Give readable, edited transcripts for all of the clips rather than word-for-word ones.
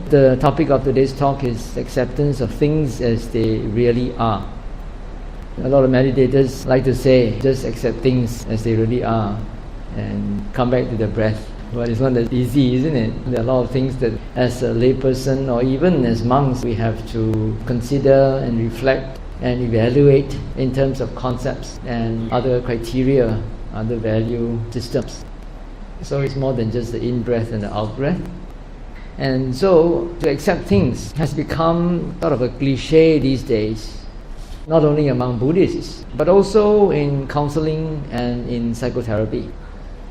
The topic of today's talk is acceptance of things as they really are. A lot of meditators like to say, just accept things as they really are and come back to the breath. Well, it's not that easy, isn't it? There are a lot of things that as a layperson or even as monks we have to consider and reflect and evaluate in terms of concepts and other criteria, other value systems. So it's more than just the in-breath and the out-breath. And so to accept things has become sort of a cliche these days, not only among Buddhists, but also in counseling and in psychotherapy.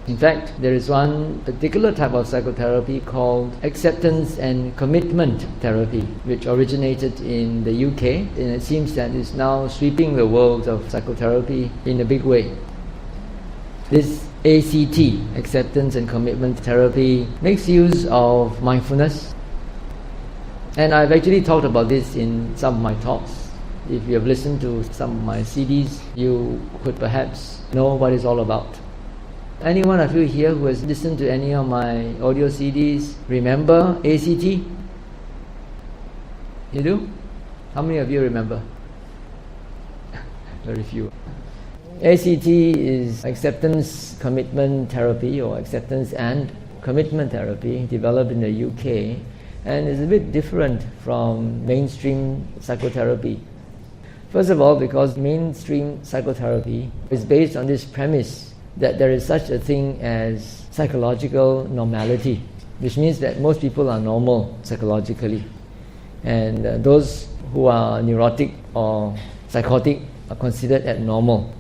In fact, there is one particular type of psychotherapy called acceptance and commitment therapy, which originated in the UK, and it seems that it's now sweeping the world of psychotherapy in a big way. This ACT, acceptance and commitment therapy, makes use of mindfulness. And I've actually talked about this in some of my talks. If you have listened to some of my CDs, you could perhaps know what it's all about. Anyone of you here who has listened to any of my audio CDs remember ACT? You do? How many of you remember? Very few. ACT is acceptance commitment therapy, or acceptance and commitment therapy, developed in the UK, and is a bit different from mainstream psychotherapy. First of all, because mainstream psychotherapy is based on this premise that there is such a thing as psychological normality, which means that most people are normal psychologically, and those who are neurotic or psychotic are considered abnormal.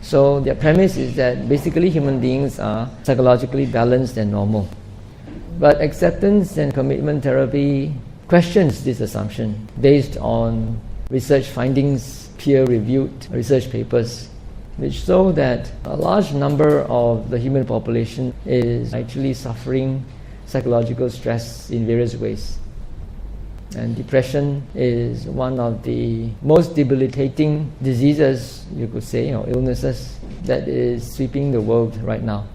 So their premise is that basically human beings are psychologically balanced and normal. But acceptance and commitment therapy questions this assumption based on research findings, peer-reviewed research papers, which show that a large number of the human population is actually suffering psychological stress in various ways. And depression is one of the most debilitating diseases, you could say, or illnesses that is sweeping the world right now.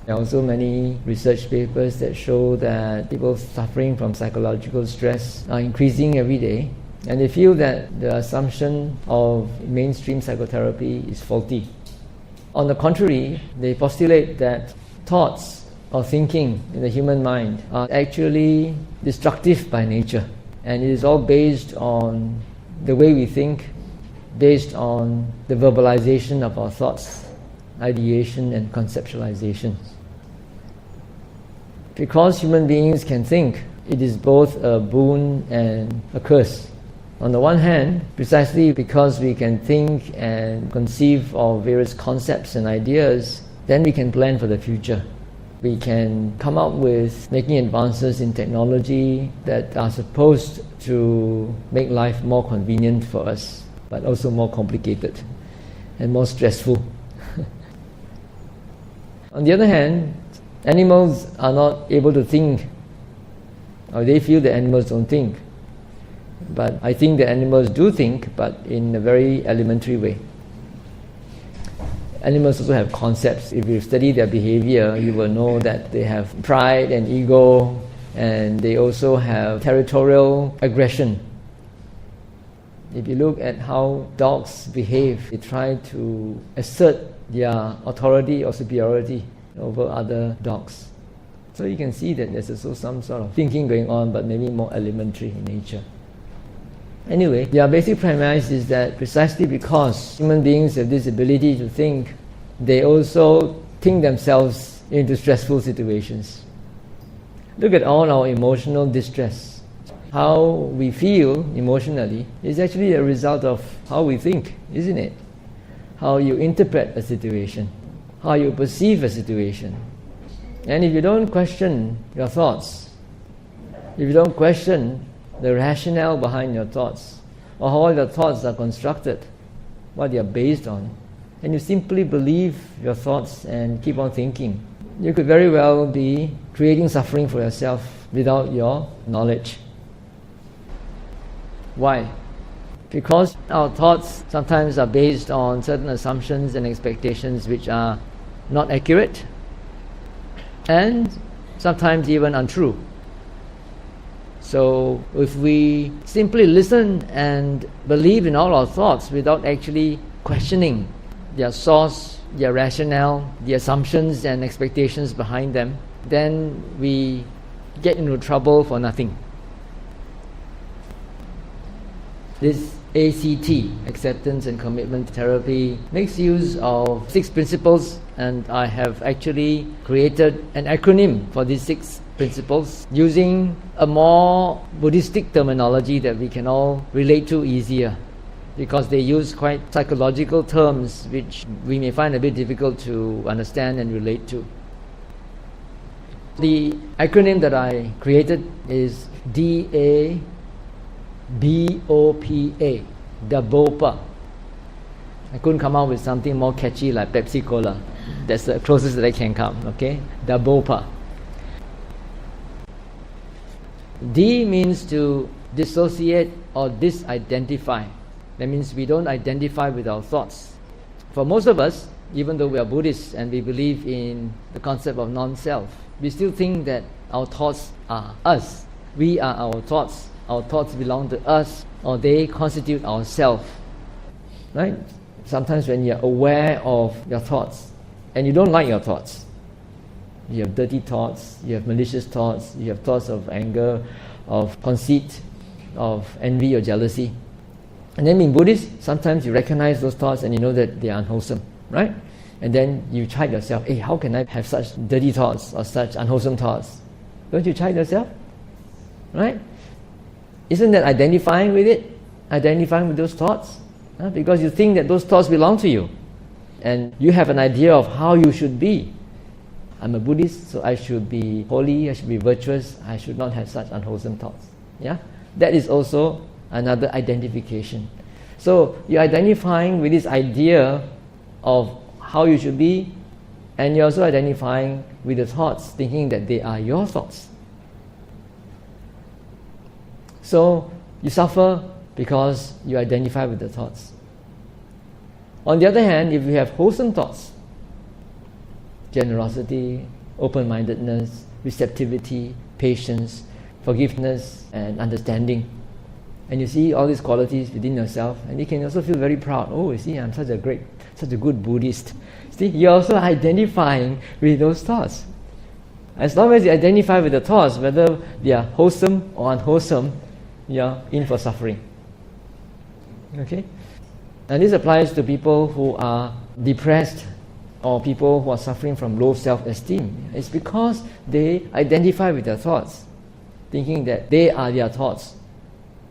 There are also many research papers that show that people suffering from psychological stress are increasing every day, and they feel that the assumption of mainstream psychotherapy is faulty. On the contrary, they postulate that thoughts or thinking in the human mind are actually destructive by nature, and it is all based on the way we think, based on the verbalization of our thoughts, ideation and conceptualization. Because human beings can think, it is both a boon and a curse. On the one hand, precisely because we can think and conceive of various concepts and ideas, then we can plan for the future. We can come up with making advances in technology that are supposed to make life more convenient for us, but also more complicated and more stressful. On the other hand, animals are not able to think, or they feel that animals don't think. But I think that animals do think, but in a very elementary way. Animals also have concepts. If you study their behavior, you will know that they have pride and ego, and they also have territorial aggression. If you look at how dogs behave, they try to assert their authority or superiority over other dogs. So you can see that there's also some sort of thinking going on, but maybe more elementary in nature. Anyway, their basic premise is that precisely because human beings have this ability to think, they also think themselves into stressful situations. Look at all our emotional distress. How we feel emotionally is actually a result of how we think, isn't it? How you interpret a situation, how you perceive a situation. And if you don't question your thoughts, if you don't question the rationale behind your thoughts, or how your thoughts are constructed, what they are based on, and you simply believe your thoughts and keep on thinking, you could very well be creating suffering for yourself without your knowledge. Why? Because our thoughts sometimes are based on certain assumptions and expectations which are not accurate and sometimes even untrue. So if we simply listen and believe in all our thoughts without actually questioning their source, their rationale, the assumptions and expectations behind them, then we get into trouble for nothing. This ACT, Acceptance and Commitment Therapy, makes use of 6 principles, and I have actually created an acronym for these 6 principles using a more Buddhistic terminology that we can all relate to easier, because they use quite psychological terms which we may find a bit difficult to understand and relate to. The acronym that I created is DABOPA, DABOPA. I couldn't come up with something more catchy like Pepsi Cola. That's the closest that I can come, okay? DABOPA. D means to dissociate or disidentify. That means we don't identify with our thoughts. For most of us, even though we are Buddhists and we believe in the concept of non-self, we still think that our thoughts are us. We are our thoughts. Our thoughts belong to us, or they constitute our self. Right? Sometimes when you're aware of your thoughts and you don't like your thoughts, you have dirty thoughts, you have malicious thoughts, you have thoughts of anger, of conceit, of envy or jealousy. And then being Buddhist, sometimes you recognize those thoughts and you know that they are unwholesome, right? And then you chide yourself, hey, how can I have such dirty thoughts or such unwholesome thoughts? Don't you chide yourself? Right? Isn't that identifying with it? Identifying with those thoughts? Because you think that those thoughts belong to you. And you have an idea of how you should be. I'm a Buddhist, so I should be holy, I should be virtuous, I should not have such unwholesome thoughts. Yeah? That is also another identification. So you're identifying with this idea of how you should be, and you're also identifying with the thoughts, thinking that they are your thoughts. So you suffer because you identify with the thoughts. On the other hand, if you have wholesome thoughts, generosity, open-mindedness, receptivity, patience, forgiveness, and understanding, and you see all these qualities within yourself, and you can also feel very proud. Oh, you see, I'm such a good Buddhist. See, you're also identifying with those thoughts. As long as you identify with the thoughts, whether they are wholesome or unwholesome, you're in for suffering. Okay? And this applies to people who are depressed or people who are suffering from low self-esteem. It's because they identify with their thoughts, thinking that they are their thoughts.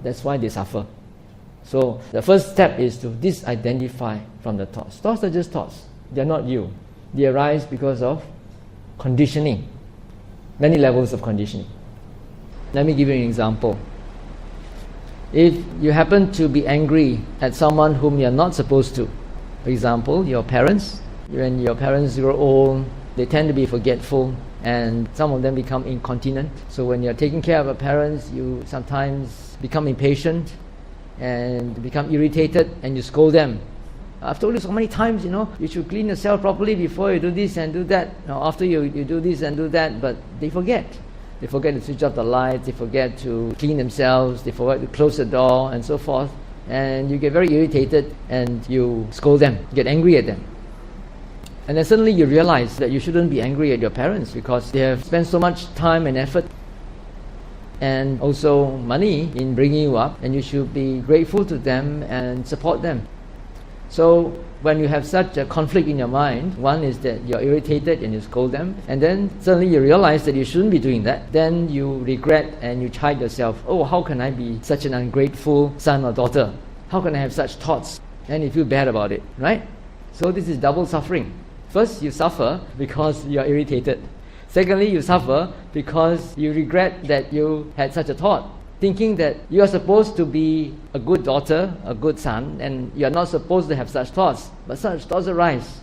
That's why they suffer. So the first step is to disidentify from the thoughts. Thoughts are just thoughts. They're not you. They arise because of conditioning. Many levels of conditioning. Let me give you an example. If you happen to be angry at someone whom you're not supposed to, for example, your parents, when your parents grow old, they tend to be forgetful, and some of them become incontinent. So when you're taking care of your parents, you sometimes become impatient and become irritated, and you scold them. I've told you so many times, you should clean yourself properly before you do this and do that. Now, after you do this and do that, but they forget. They forget to switch off the lights, they forget to clean themselves, they forget to close the door, and so forth. And you get very irritated and you scold them, get angry at them. And then suddenly you realize that you shouldn't be angry at your parents because they have spent so much time and effort and also money in bringing you up, and you should be grateful to them and support them. So when you have such a conflict in your mind, one is that you're irritated and you scold them, and then suddenly you realize that you shouldn't be doing that. Then you regret and you chide yourself, oh, how can I be such an ungrateful son or daughter? How can I have such thoughts? And you feel bad about it, right? So this is double suffering. First, you suffer because you're irritated. Secondly, you suffer because you regret that you had such a thought, thinking that you are supposed to be a good daughter, a good son, and you are not supposed to have such thoughts, but such thoughts arise.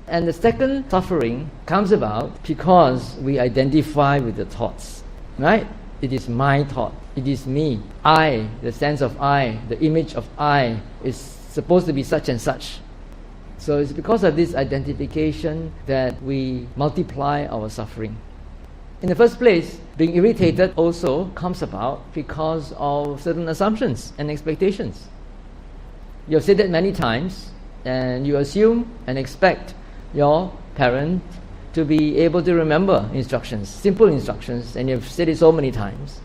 And the second suffering comes about because we identify with the thoughts, right? It is my thought, it is me. I, the sense of I, the image of I is supposed to be such and such. So it's because of this identification that we multiply our suffering. In the first place, being irritated also comes about because of certain assumptions and expectations. You have said that many times, and you assume and expect your parent to be able to remember instructions, simple instructions, and you've said it so many times.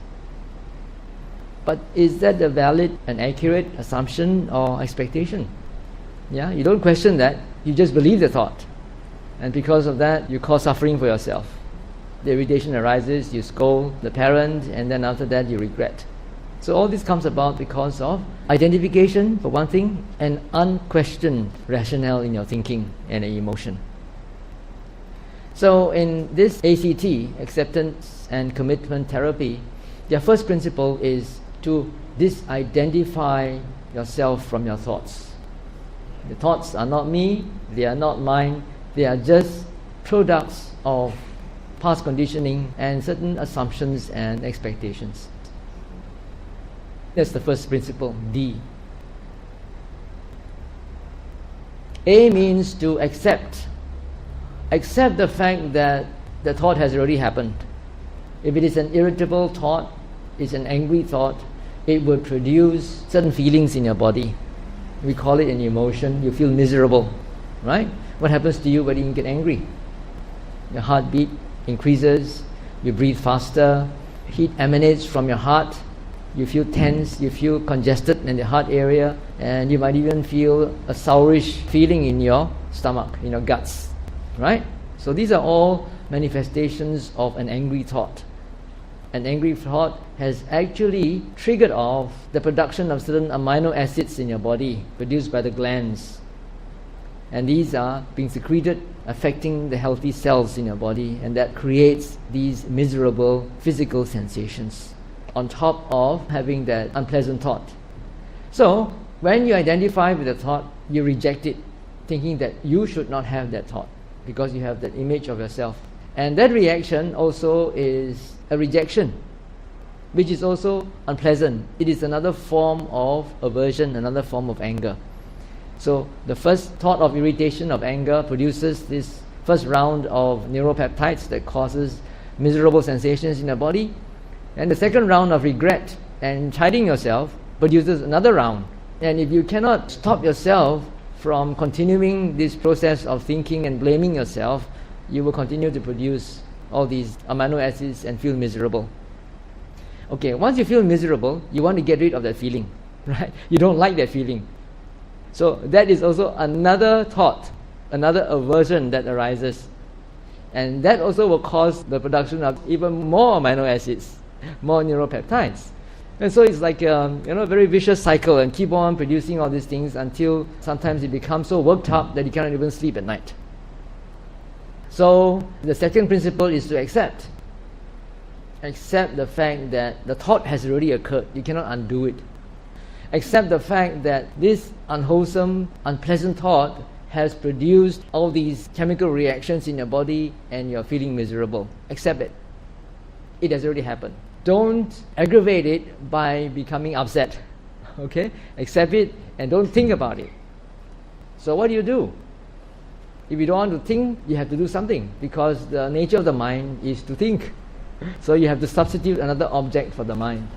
But is that a valid and accurate assumption or expectation? Yeah, you don't question that, you just believe the thought. And because of that, you cause suffering for yourself. The irritation arises, you scold the parent, and then after that you regret. So all this comes about because of identification, for one thing, and unquestioned rationale in your thinking and emotion. So in this ACT, acceptance and commitment therapy, their first principle is to disidentify yourself from your thoughts. The thoughts are not me, they are not mine, they are just products of past conditioning and certain assumptions and expectations. That's the first principle, D. A means to accept. Accept the fact that the thought has already happened. If it is an irritable thought, it's an angry thought, it will produce certain feelings in your body. We call it an emotion. You feel miserable, right? What happens to you when you get angry? Your heartbeat increases, you breathe faster, heat emanates from your heart, you feel tense, you feel congested in the heart area, and you might even feel a sourish feeling in your stomach, in your guts, right? So these are all manifestations of an angry thought. An angry thought has actually triggered off the production of certain amino acids in your body produced by the glands, and these are being secreted, affecting the healthy cells in your body, and that creates these miserable physical sensations on top of having that unpleasant thought. So when you identify with the thought, you reject it, thinking that you should not have that thought because you have that image of yourself. And that reaction also is a rejection, which is also unpleasant. It is another form of aversion, another form of anger. So the first thought of irritation, of anger, produces this first round of neuropeptides that causes miserable sensations in the body. And the second round of regret and chiding yourself produces another round. And if you cannot stop yourself from continuing this process of thinking and blaming yourself, you will continue to produce all these amino acids and feel miserable. Okay, once you feel miserable, you want to get rid of that feeling, right? You don't like that feeling. So that is also another thought, another aversion that arises. And that also will cause the production of even more amino acids, more neuropeptides. And so it's like a very vicious cycle, and keep on producing all these things until sometimes it becomes so worked up that you cannot even sleep at night. So the second principle is to accept. Accept the fact that the thought has already occurred. You cannot undo it. Accept the fact that this unwholesome, unpleasant thought has produced all these chemical reactions in your body and you're feeling miserable. Accept it. It has already happened. Don't aggravate it by becoming upset. Okay? Accept it and don't think about it. So what do? If you don't want to think, you have to do something, because the nature of the mind is to think. So you have to substitute another object for the mind.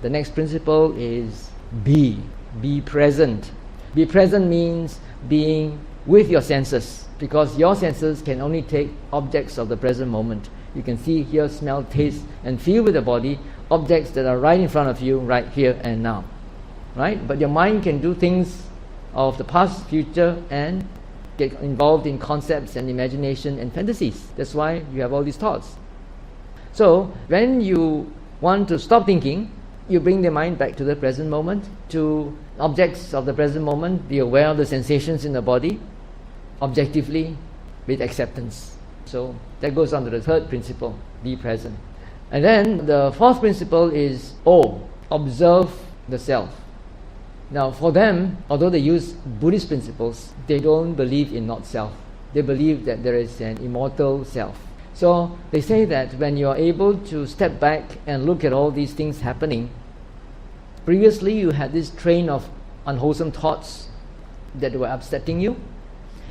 The next principle is be present. Be present means being with your senses, because your senses can only take objects of the present moment. You can see, hear, smell, taste, and feel with the body objects that are right in front of you, right here and now. Right? But your mind can do things of the past, future, and get involved in concepts and imagination and fantasies. That's why you have all these thoughts. So when you want to stop thinking, you bring the mind back to the present moment, to objects of the present moment, be aware of the sensations in the body, objectively, with acceptance. So that goes on to the third principle, be present. And then the fourth principle is observe the self. Now for them, although they use Buddhist principles, they don't believe in not self. They believe that there is an immortal self. So they say that when you are able to step back and look at all these things happening, previously you had this train of unwholesome thoughts that were upsetting you,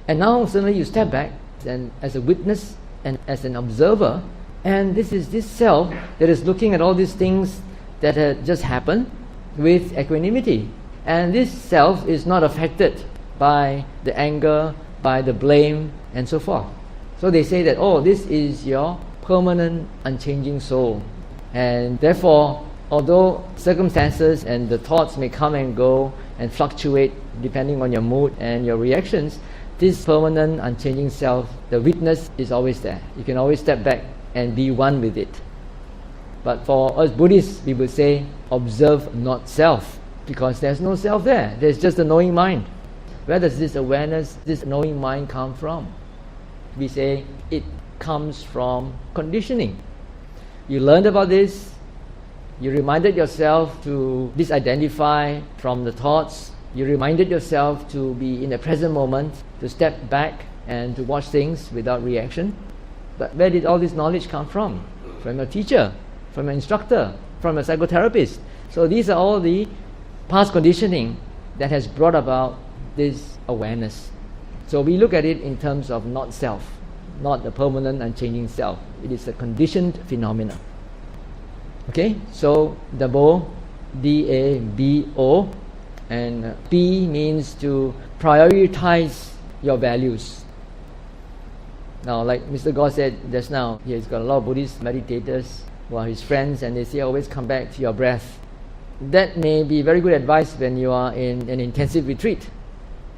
and now suddenly you step back and as a witness and as an observer. And this is this self that is looking at all these things that had just happened with equanimity. And this self is not affected by the anger, by the blame, and so forth. So they say that, oh, this is your permanent, unchanging soul. And therefore, although circumstances and the thoughts may come and go and fluctuate depending on your mood and your reactions, this permanent, unchanging self, the witness is always there. You can always step back and be one with it. But for us Buddhists, we would say, observe not self, because there's no self there. There's just a knowing mind. Where does this awareness, this knowing mind come from? We say it comes from conditioning. You learned about this, you reminded yourself to disidentify from the thoughts, you reminded yourself to be in the present moment, to step back and to watch things without reaction. But where did all this knowledge come from? From your teacher, from an instructor, from a psychotherapist. So these are all the past conditioning that has brought about this awareness. So we look at it in terms of not self, not the permanent unchanging self. It is a conditioned phenomena. Okay, so Dabo, D-A-B-O, and B means to prioritize your values. Now, like Mr. Gore said just now, he's got a lot of Buddhist meditators who are his friends, and they say always come back to your breath. That may be very good advice when you are in an intensive retreat.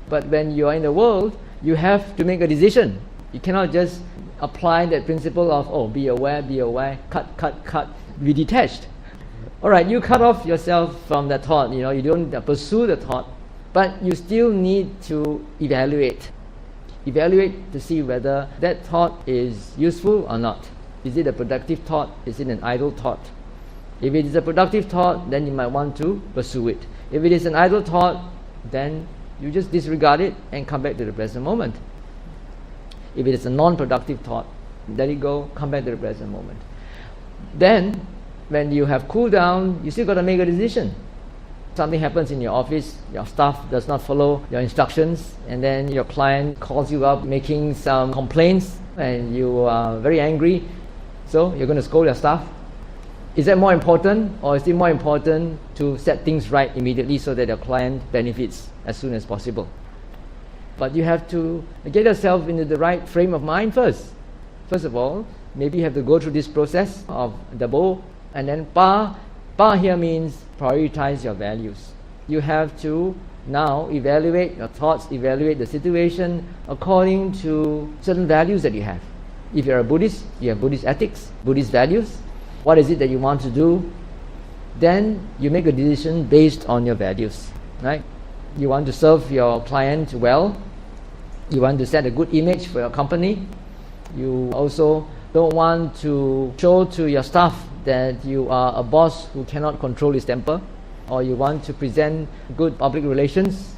But when you are in the world, you have to make a decision. You cannot just apply that principle of, oh, be aware, cut, be detached. Alright, you cut off yourself from that thought, you don't pursue the thought, but you still need to evaluate to see whether that thought is useful or not. Is it a productive thought? Is it an idle thought? If it is a productive thought, then you might want to pursue it. If it is an idle thought, then you just disregard it and come back to the present moment. If it is a non-productive thought, let it go, come back to the present moment. Then, when you have cooled down, you still got to make a decision. Something happens in your office, your staff does not follow your instructions, and then your client calls you up making some complaints, and you are very angry, so you're going to scold your staff. Is that more important, or is it more important to set things right immediately so that your client benefits as soon as possible? But you have to get yourself into the right frame of mind first. First of all, maybe you have to go through this process of Dabo, and then Pa. Pa here means prioritize your values. You have to now evaluate your thoughts, evaluate the situation according to certain values that you have. If you're a Buddhist, you have Buddhist ethics, Buddhist values. What is it that you want to do? Then you make a decision based on your values, right? You want to serve your client well. You want to set a good image for your company. You also don't want to show to your staff that you are a boss who cannot control his temper, or you want to present good public relations.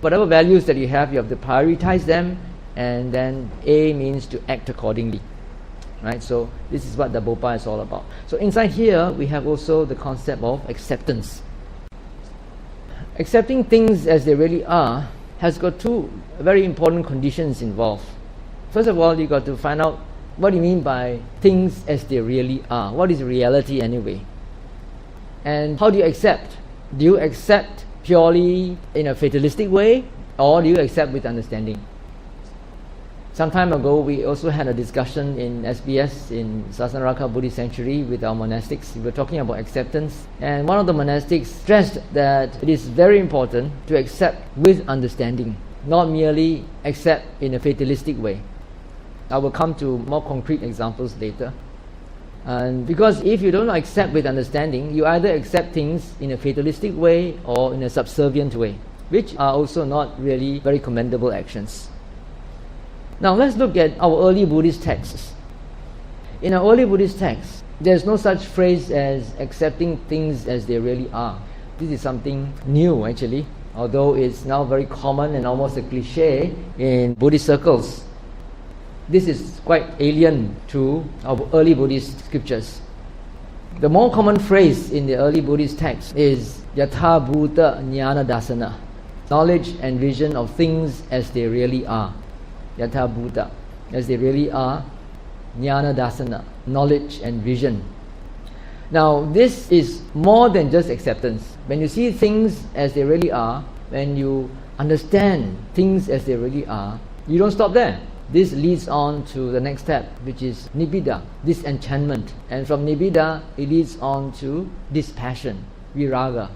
Whatever values that you have to prioritize them, and then A means to act accordingly. Right? So this is what the Bopa is all about. So inside here we have also the concept of acceptance. Accepting things as they really are has got two very important conditions involved. First of all, you got to find out what do you mean by things as they really are. What is reality anyway? And how do you accept? Do you accept purely in a fatalistic way, or do you accept with understanding? Some time ago, we also had a discussion in SBS, in Sasanaraka Buddhist Sanctuary, with our monastics. We were talking about acceptance, and one of the monastics stressed that it is very important to accept with understanding, not merely accept in a fatalistic way. I will come to more concrete examples later. And because if you don't accept with understanding, you either accept things in a fatalistic way or in a subservient way, which are also not really very commendable actions. Now let's look at our early Buddhist texts. In our early Buddhist texts, there's no such phrase as accepting things as they really are. This is something new actually, although it's now very common and almost a cliche in Buddhist circles. This is quite alien to our early Buddhist scriptures. The more common phrase in the early Buddhist text is Yatha Bhuta Jnana Dasana, knowledge and vision of things as they really are. Yatha Bhuta, as they really are. Jnana Dasana, knowledge and vision. Now, this is more than just acceptance. When you see things as they really are, when you understand things as they really are, you don't stop there. This leads on to the next step, which is nibbida, disenchantment. And from nibbida, it leads on to dispassion, viraga.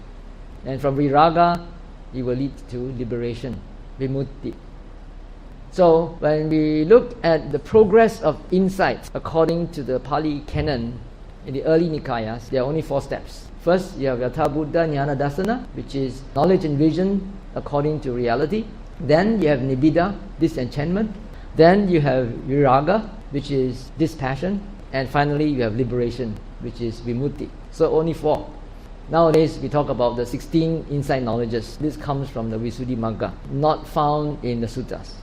And from viraga, it will lead to liberation, vimutti. So, when we look at the progress of insight according to the Pali Canon, in the early Nikayas, there are only 4 steps. First, you have Yatha Buddha Jnana Dasana, which is knowledge and vision according to reality. Then you have nibbida, disenchantment. Then you have viraga, which is dispassion. And finally, you have liberation, which is vimutti. So only 4. Nowadays, we talk about the 16 insight knowledges. This comes from the Visuddhimagga, not found in the suttas.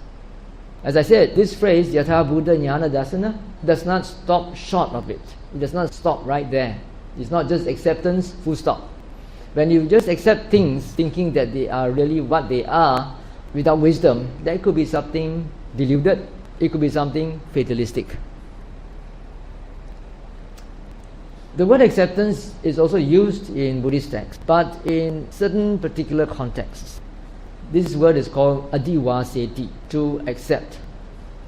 As I said, this phrase, Yatha Buddha Jnana Dasana, does not stop short of it. It does not stop right there. It's not just acceptance, full stop. When you just accept things, thinking that they are really what they are, without wisdom, that could be something deluded. It could be something fatalistic. The word acceptance is also used in Buddhist texts, but in certain particular contexts. This word is called adivaseti, to accept,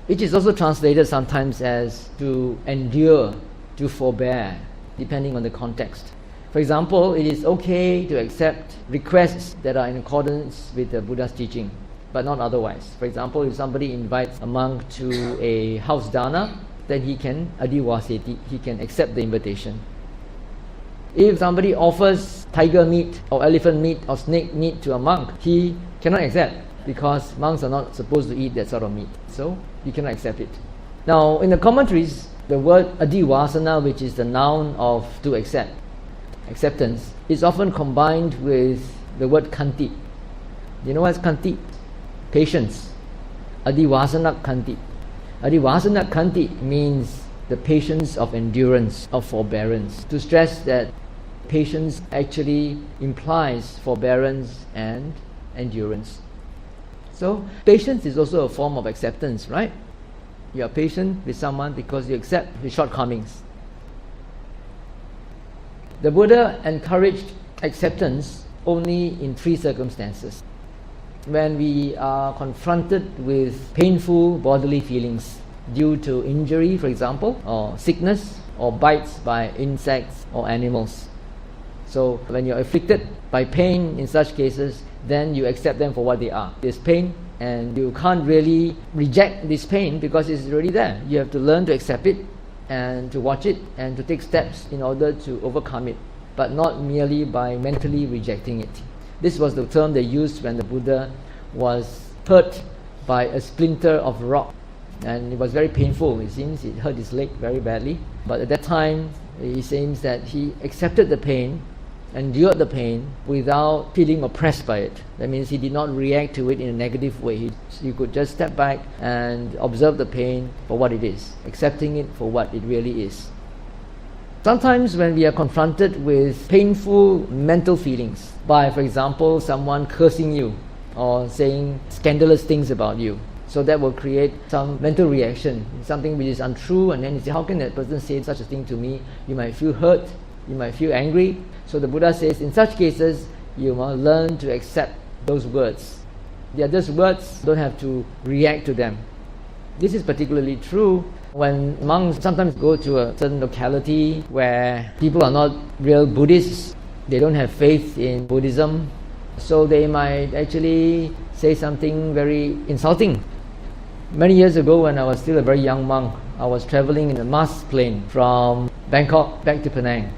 which is also translated sometimes as to endure, to forbear, depending on the context. For example, it is okay to accept requests that are in accordance with the Buddha's teaching, but not otherwise. For example, if somebody invites a monk to a house dana, then he can adivaseti, he can accept the invitation. If somebody offers tiger meat or elephant meat or snake meat to a monk, he cannot accept, because monks are not supposed to eat that sort of meat. So he cannot accept it. Now, in the commentaries, the word adivasana, which is the noun of to accept, acceptance, is often combined with the word kanti. You know what's kanti? Patience. Adivasana kanti. Adivasana kanti means the patience of endurance, of forbearance. To stress that patience actually implies forbearance and endurance. So, patience is also a form of acceptance, right? You are patient with someone because you accept his shortcomings. The Buddha encouraged acceptance only in 3 circumstances. When we are confronted with painful bodily feelings due to injury, for example, or sickness, or bites by insects or animals. So when you're afflicted by pain in such cases, then you accept them for what they are. There's pain, and you can't really reject this pain because it's already there. You have to learn to accept it and to watch it and to take steps in order to overcome it, but not merely by mentally rejecting it. This was the term they used when the Buddha was hurt by a splinter of rock, and it was very painful. It seems it hurt his leg very badly, but at that time it seems that he accepted the pain, endured the pain without feeling oppressed by it. That means he did not react to it in a negative way. He could just step back and observe the pain for what it is, accepting it for what it really is. Sometimes when we are confronted with painful mental feelings by, for example, someone cursing you or saying scandalous things about you, so that will create some mental reaction, something which is untrue, and then you say, how can that person say such a thing to me? You might feel hurt, you might feel angry. So the Buddha says, in such cases, you must learn to accept those words. They are just words, don't have to react to them. This is particularly true when monks sometimes go to a certain locality where people are not real Buddhists, they don't have faith in Buddhism, so they might actually say something very insulting. Many years ago, when I was still a very young monk, I was traveling in a mass plane from Bangkok back to Penang.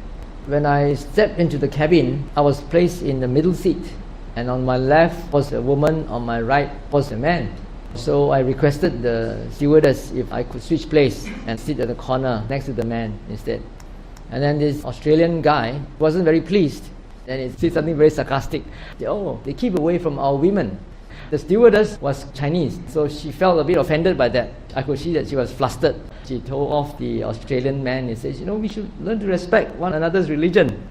When I stepped into the cabin, I was placed in the middle seat, and on my left was a woman, on my right was a man. So I requested the stewardess if I could switch place and sit at the corner next to the man instead. And then this Australian guy wasn't very pleased, and he said something very sarcastic. Oh, they keep away from our women. The stewardess was Chinese, so she felt a bit offended by that. I could see that she was flustered. She told off the Australian man and says, we should learn to respect one another's religion.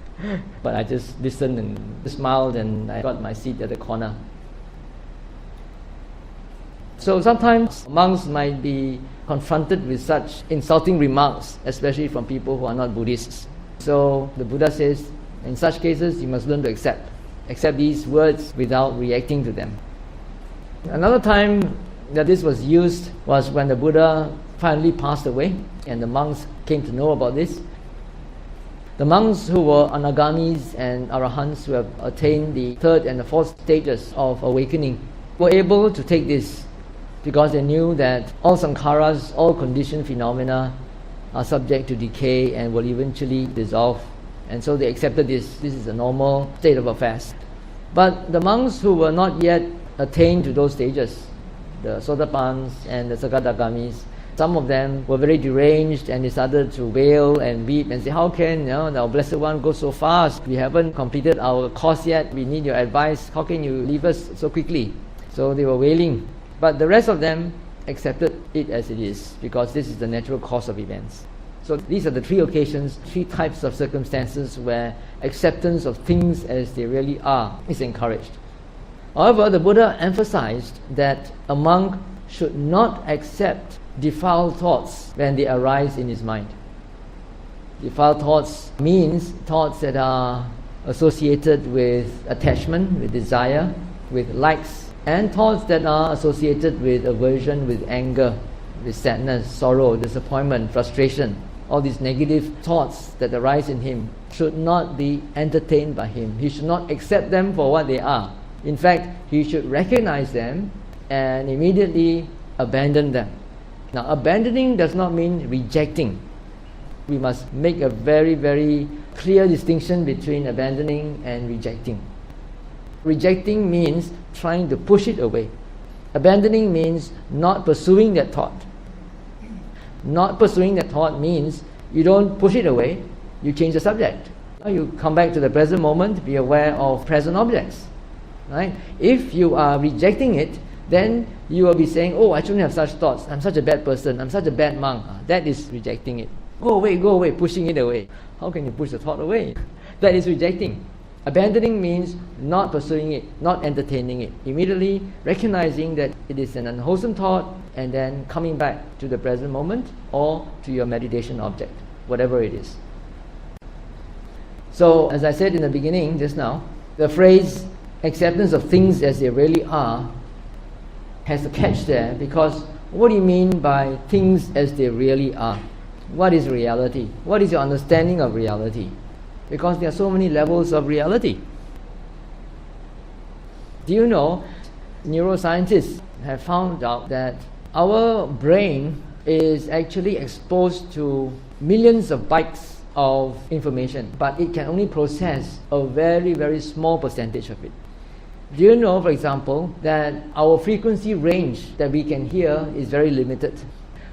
But I just listened and smiled, and I got my seat at the corner. So sometimes monks might be confronted with such insulting remarks, especially from people who are not Buddhists. So the Buddha says, in such cases, you must learn to accept these words without reacting to them. Another time that this was used was when the Buddha finally passed away and the monks came to know about this. The monks who were anagamis and arahants who have attained the third and the fourth stages of awakening were able to take this because they knew that all sankharas, all conditioned phenomena are subject to decay and will eventually dissolve. And so they accepted this. This is a normal state of affairs. But the monks who were not yet attained to those stages, the Sotapans and the Sakadagamis, some of them were very deranged and they started to wail and weep and say, how can our Blessed One go so fast? We haven't completed our course yet. We need your advice. How can you leave us so quickly? So they were wailing. But the rest of them accepted it as it is because this is the natural course of events. So these are the three occasions, three types of circumstances where acceptance of things as they really are is encouraged. However, the Buddha emphasized that a monk should not accept defiled thoughts when they arise in his mind. Defiled thoughts means thoughts that are associated with attachment, with desire, with likes, and thoughts that are associated with aversion, with anger, with sadness, sorrow, disappointment, frustration. All these negative thoughts that arise in him should not be entertained by him. He should not accept them for what they are. In fact, he should recognize them and immediately abandon them. Now, abandoning does not mean rejecting. We must make a very, very clear distinction between abandoning and rejecting. Rejecting means trying to push it away. Abandoning means not pursuing that thought. Not pursuing that thought means you don't push it away, you change the subject. You come back to the present moment, be aware of present objects. Right? If you are rejecting it, then you will be saying, oh, I shouldn't have such thoughts. I'm such a bad person. I'm such a bad monk. That is rejecting it. Go away, pushing it away. How can you push the thought away? That is rejecting. Abandoning means not pursuing it, not entertaining it. Immediately recognizing that it is an unwholesome thought and then coming back to the present moment or to your meditation object, whatever it is. So, as I said in the beginning just now, the phrase acceptance of things as they really are has a catch there, because what do you mean by things as they really are? What is reality? What is your understanding of reality? Because there are so many levels of reality. Do you know, neuroscientists have found out that our brain is actually exposed to millions of bytes of information, but it can only process a very, very small percentage of it. Do you know, for example, that our frequency range that we can hear is very limited?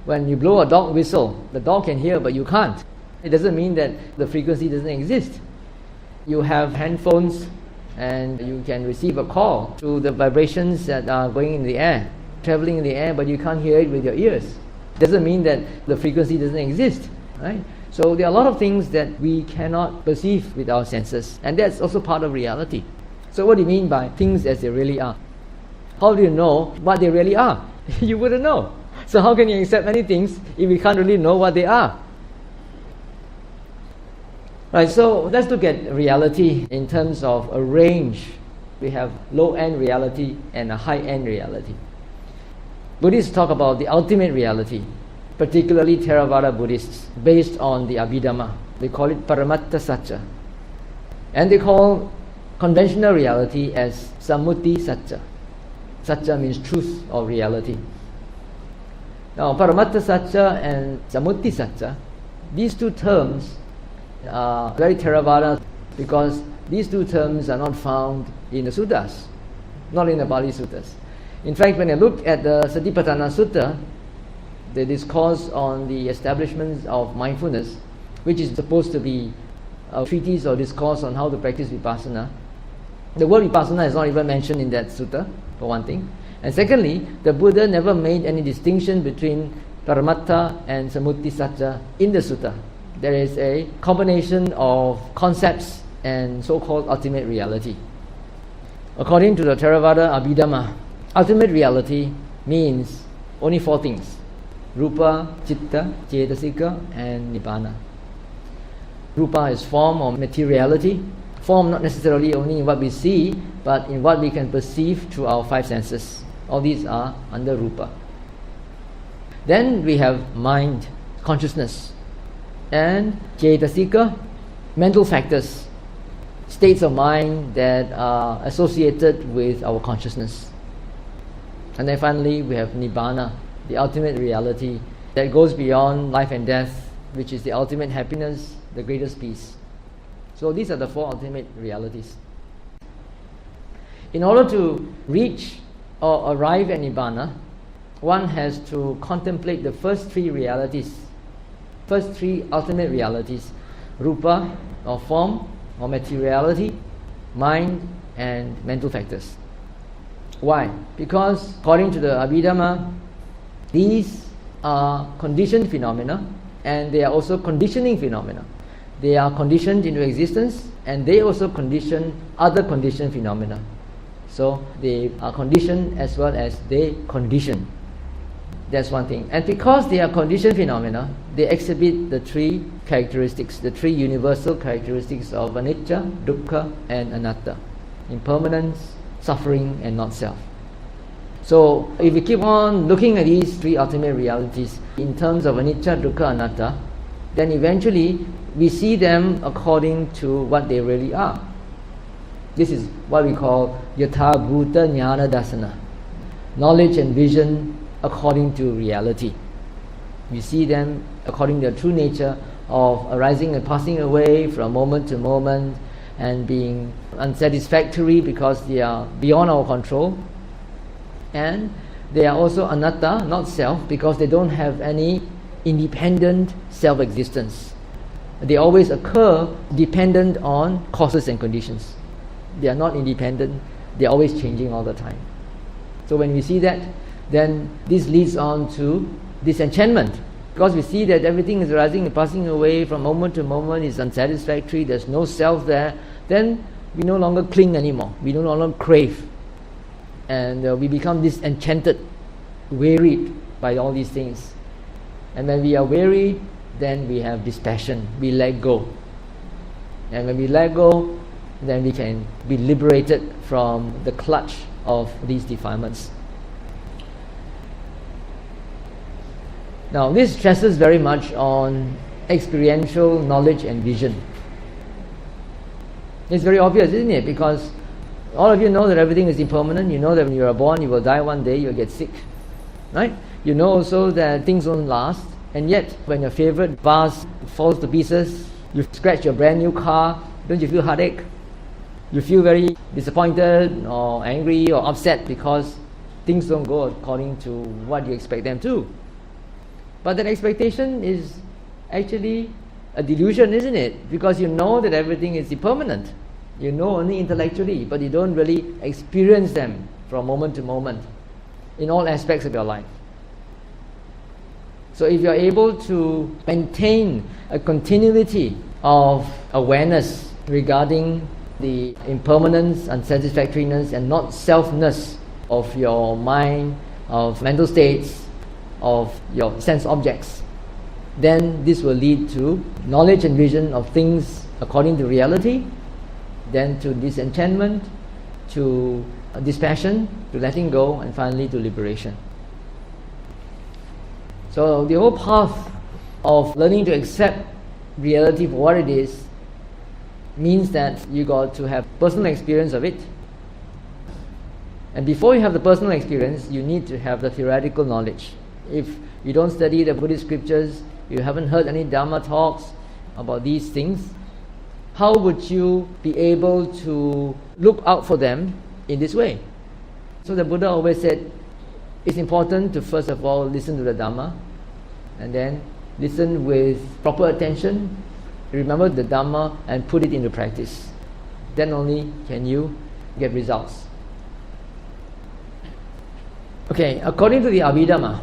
When you blow a dog whistle, the dog can hear, but you can't. It doesn't mean that the frequency doesn't exist. You have handphones and you can receive a call through the vibrations that are going in the air, traveling in the air, but you can't hear it with your ears. Doesn't mean that the frequency doesn't exist, right? So there are a lot of things that we cannot perceive with our senses, and that's also part of reality. So what do you mean by things as they really are? How do you know what they really are? You wouldn't know. So how can you accept many things if you can't really know what they are? Right, so let's look at reality in terms of a range. We have low-end reality and a high-end reality. Buddhists talk about the ultimate reality, particularly Theravada Buddhists, based on the Abhidhamma. They call it Paramatta Satcha. And they call conventional reality as Sammuti Satcha. Satcha means truth or reality. Now, Paramatta Satcha and Sammuti Satcha, these two terms are very Theravada because these two terms are not found in the suttas, not in the Pali suttas. In fact, when I look at the Satipatthana Sutta, the discourse on the establishments of mindfulness, which is supposed to be a treatise or discourse on how to practice vipassana, the word vipassana is not even mentioned in that sutta, for one thing. And secondly, the Buddha never made any distinction between Paramatta and Sammuti Satcha in the sutta. There is a combination of concepts and so-called ultimate reality. According to the Theravada Abhidhamma, ultimate reality means only 4 things: Rupa, Citta, Cetasika, and Nibbana. Rupa is form or materiality. Form not necessarily only in what we see, but in what we can perceive through our 5 senses. All these are under Rupa. Then we have mind, consciousness, and Cetasika, mental factors, states of mind that are associated with our consciousness. And then finally we have Nibbana, the ultimate reality that goes beyond life and death, which is the ultimate happiness, the greatest peace. So these are the 4 ultimate realities. In order to reach or arrive at Nibbana, one has to contemplate the first 3 realities, first 3 ultimate realities: Rupa or form or materiality, mind and mental factors. Why? Because according to the Abhidhamma, these are conditioned phenomena, and they are also conditioning phenomena. They are conditioned into existence, and they also condition other conditioned phenomena. So they are conditioned as well as they condition. That's one thing. And because they are conditioned phenomena, they exhibit the 3 characteristics, the 3 universal characteristics of anicca, dukkha and anatta: impermanence, suffering and not self. So if we keep on looking at these 3 ultimate realities in terms of anicca, dukkha, anatta, then eventually we see them according to what they really are. This is what we call yatha bhuta jnana dasana, knowledge and vision according to reality. We see them according to their true nature of arising and passing away from moment to moment, and being unsatisfactory because they are beyond our control. And they are also anatta, not self, because they don't have any independent self-existence. They always occur dependent on causes and conditions. They are not independent, they are always changing all the time. So when we see that, then this leads on to disenchantment. Because we see that everything is arising and passing away from moment to moment, is unsatisfactory, there's no self there, then we no longer cling anymore, we no longer crave. And we become disenchanted, wearied by all these things. And when we are weary, then we have dispassion, we let go. And when we let go, then we can be liberated from the clutch of these defilements. Now this stresses very much on experiential knowledge and vision. It's very obvious, isn't it? Because all of you know that everything is impermanent. You know that when you are born, you will die one day, you will get sick. Right? You know also that things don't last. And yet, when your favorite vase falls to pieces, you scratch your brand new car, don't you feel heartache? You feel very disappointed or angry or upset because things don't go according to what you expect them to. But that expectation is actually a delusion, isn't it? Because you know that everything is impermanent. You know only intellectually, but you don't really experience them from moment to moment in all aspects of your life. So if you're able to maintain a continuity of awareness regarding the impermanence, unsatisfactoriness and not selfness of your mind, of mental states, of your sense objects, then this will lead to knowledge and vision of things according to reality, then to disenchantment, to dispassion, to letting go, and finally to liberation. So the whole path of learning to accept reality for what it is means that you got to have personal experience of it. And before you have the personal experience, you need to have the theoretical knowledge. If you don't study the Buddhist scriptures, you haven't heard any Dharma talks about these things, how would you be able to look out for them in this way? So the Buddha always said, it's important to first of all listen to the Dhamma, and then listen with proper attention, remember the Dhamma and put it into practice. Then only can you get results. Okay, according to the Abhidhamma,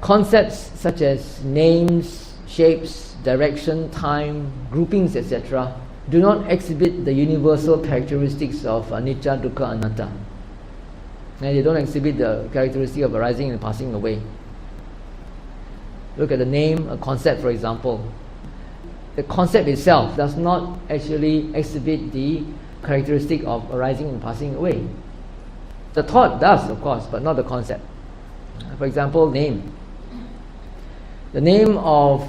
concepts such as names, shapes, direction, time, groupings, etc. do not exhibit the universal characteristics of anicca, dukkha, anatta. and they don't exhibit the characteristic of arising and passing away. Look at the name, a concept, for example. The concept itself does not actually exhibit the characteristic of arising and passing away. The thought does, of course, but not the concept. For example, name. The name of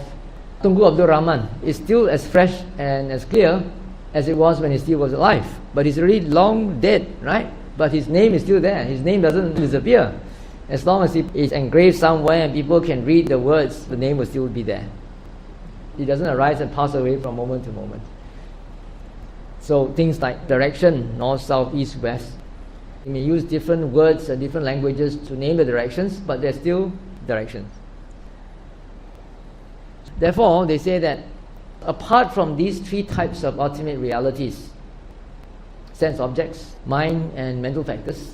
Tunku Abdul Rahman is still as fresh and as clear as it was when he still was alive. But he's already long dead, right? But his name is still there. His name doesn't disappear. As long as it is engraved somewhere and people can read the words, the name will still be there. It doesn't arise and pass away from moment to moment. So things like direction, north, south, east, west. You may use different words and different languages to name the directions, but they're still directions. Therefore, they say that apart from these three types of ultimate realities, sense objects, mind and mental factors,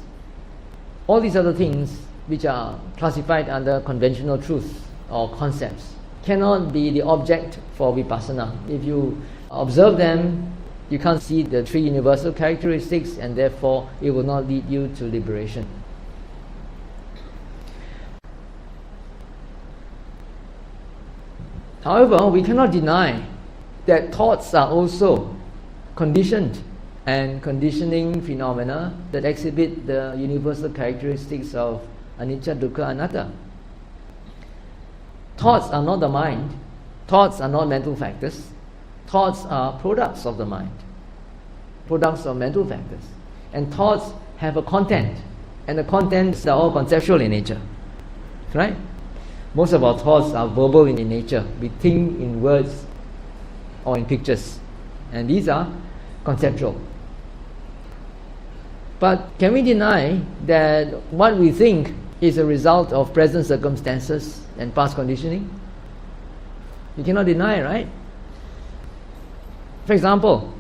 all these other things which are classified under conventional truths or concepts cannot be the object for vipassana. If you observe them, you can't see the three universal characteristics, and therefore it will not lead you to liberation. However, we cannot deny that thoughts are also conditioned and conditioning phenomena that exhibit the universal characteristics of anicca, dukkha, anatta. Thoughts are not the mind. Thoughts are not mental factors. Thoughts are products of the mind, products of mental factors. And thoughts have a content, and the contents are all conceptual in nature. Right? Most of our thoughts are verbal in nature. We think in words or in pictures, and these are conceptual. But can we deny that what we think is a result of present circumstances and past conditioning? You cannot deny, right? For example,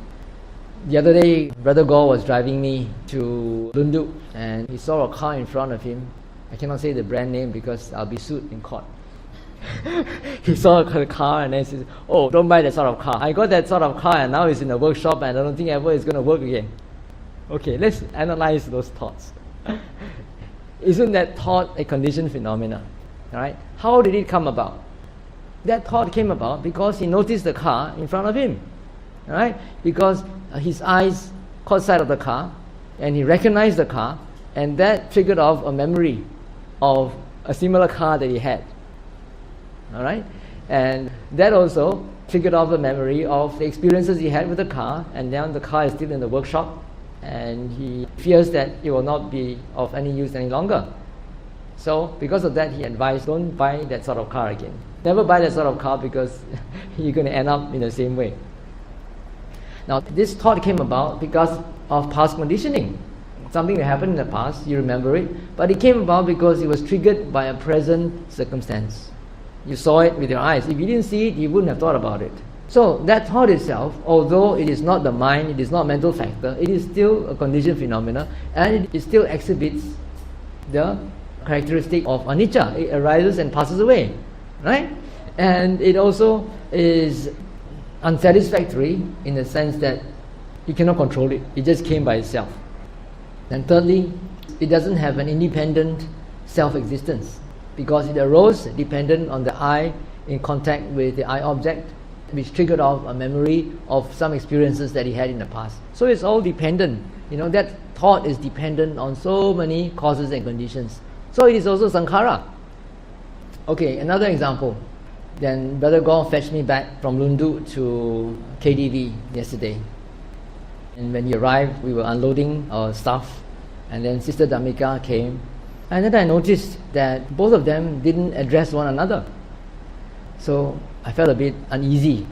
the other day, Brother Gaur was driving me to Lundu, and he saw a car in front of him. I cannot say the brand name because I'll be sued in court. He saw the car and then he said, "Oh, don't buy that sort of car. I got that sort of car and now it's in the workshop and I don't think ever it's going to work again." Okay, let's analyze those thoughts. Isn't that thought a conditioned phenomena? Right? How did it come about? That thought came about because he noticed the car in front of him. Right? Because his eyes caught sight of the car and he recognized the car, and that triggered off a memory of a similar car that he had. Alright? And that also triggered off a memory of the experiences he had with the car, and now the car is still in the workshop and he fears that it will not be of any use any longer. So because of that, he advised, don't buy that sort of car again. Never buy that sort of car because you're going to end up in the same way. Now this thought came about because of past conditioning. Something that happened in the past, you remember it, but it came about because it was triggered by a present circumstance. You saw it with your eyes. If you didn't see it, you wouldn't have thought about it. So that thought itself, although it is not the mind, it is not mental factor, it is still a conditioned phenomena, and it still exhibits the characteristic of anicca. It arises and passes away, right? And it also is unsatisfactory in the sense that you cannot control it. It just came by itself. And thirdly, it doesn't have an independent self-existence because it arose dependent on the eye in contact with the eye object, which triggered off a memory of some experiences that he had in the past. So it's all dependent. That thought is dependent on so many causes and conditions. So it is also sankhara. Okay, another example. Then Brother Gaur fetched me back from Lundu to KDV yesterday. And when he arrived, we were unloading our stuff, and then Sister Dhammika came, and then I noticed that both of them didn't address one another. So I felt a bit uneasy.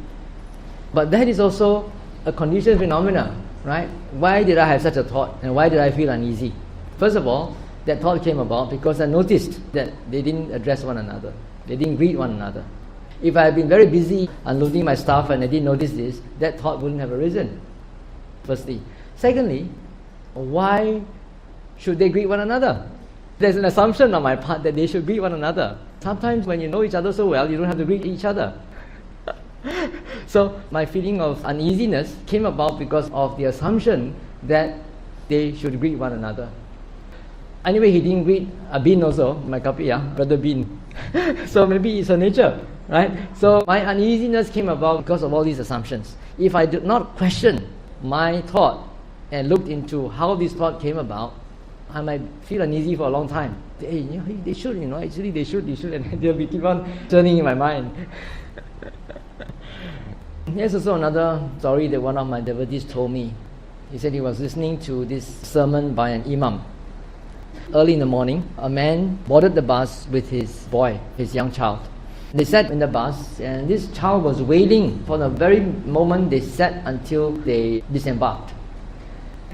But that is also a conditioned phenomena, right? Why did I have such a thought, and why did I feel uneasy? First of all, that thought came about because I noticed that they didn't address one another. They didn't greet one another. If I had been very busy unloading my stuff and I didn't notice this, that thought wouldn't have arisen. Firstly. Secondly, why should they greet one another? There's an assumption on my part that they should greet one another. Sometimes when you know each other so well, you don't have to greet each other. So my feeling of uneasiness came about because of the assumption that they should greet one another. Anyway, he didn't greet Bin also, my kapi, brother Bin. So maybe it's her nature, right? So my uneasiness came about because of all these assumptions. If I did not question my thought and looked into how this thought came about, I might feel uneasy for a long time. Hey, they should, actually they should, and they'll be keep on turning in my mind. Here's also another story that one of my devotees told me. He said he was listening to this sermon by an imam. Early in the morning, a man boarded the bus with his boy, his young child. They sat in the bus, and this child was wailing from the very moment they sat until they disembarked.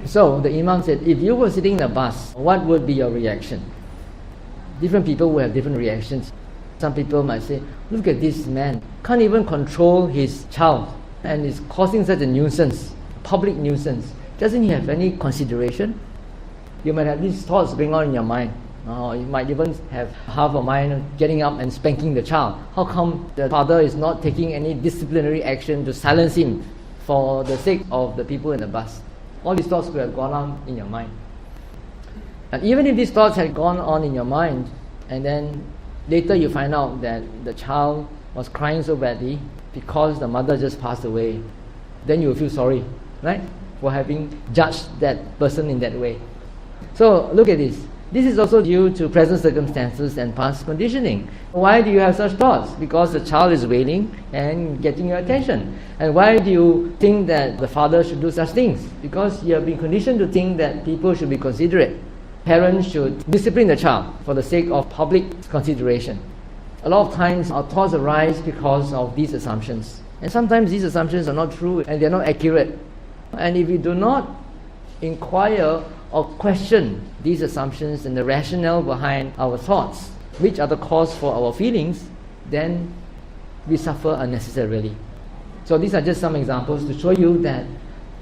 So the imam said, if you were sitting in the bus, what would be your reaction? Different people will have different reactions. Some people might say, look at this man, can't even control his child and is causing such a nuisance, public nuisance. Doesn't he have any consideration? You might have these thoughts going on in your mind. You might even have half a mind getting up and spanking the child. How come the father is not taking any disciplinary action to silence him for the sake of the people in the bus? All these thoughts could have gone on in your mind. And even if these thoughts had gone on in your mind, and then later you find out that the child was crying so badly because the mother just passed away, then you will feel sorry, right? For having judged that person in that way. So look at this. This is also due to present circumstances and past conditioning. Why do you have such thoughts? Because the child is wailing and getting your attention. And why do you think that the father should do such things? Because you have been conditioned to think that people should be considerate. Parents should discipline the child for the sake of public consideration. A lot of times our thoughts arise because of these assumptions. And sometimes these assumptions are not true and they are not accurate. And if we do not inquire or question these assumptions and the rationale behind our thoughts, which are the cause for our feelings, then we suffer unnecessarily. So these are just some examples to show you that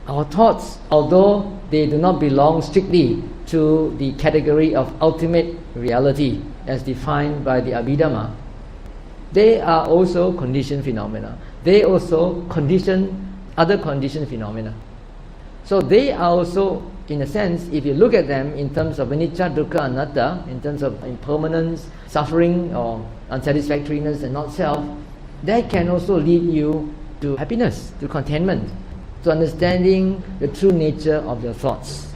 our thoughts, although they do not belong strictly to the category of ultimate reality as defined by the Abhidhamma, they are also conditioned phenomena. They also condition other conditioned phenomena. So they are also, in a sense, if you look at them in terms of anicca, dukkha, anatta, in terms of impermanence, suffering or unsatisfactoriness and not self, that can also lead you to happiness, to contentment, to understanding the true nature of your thoughts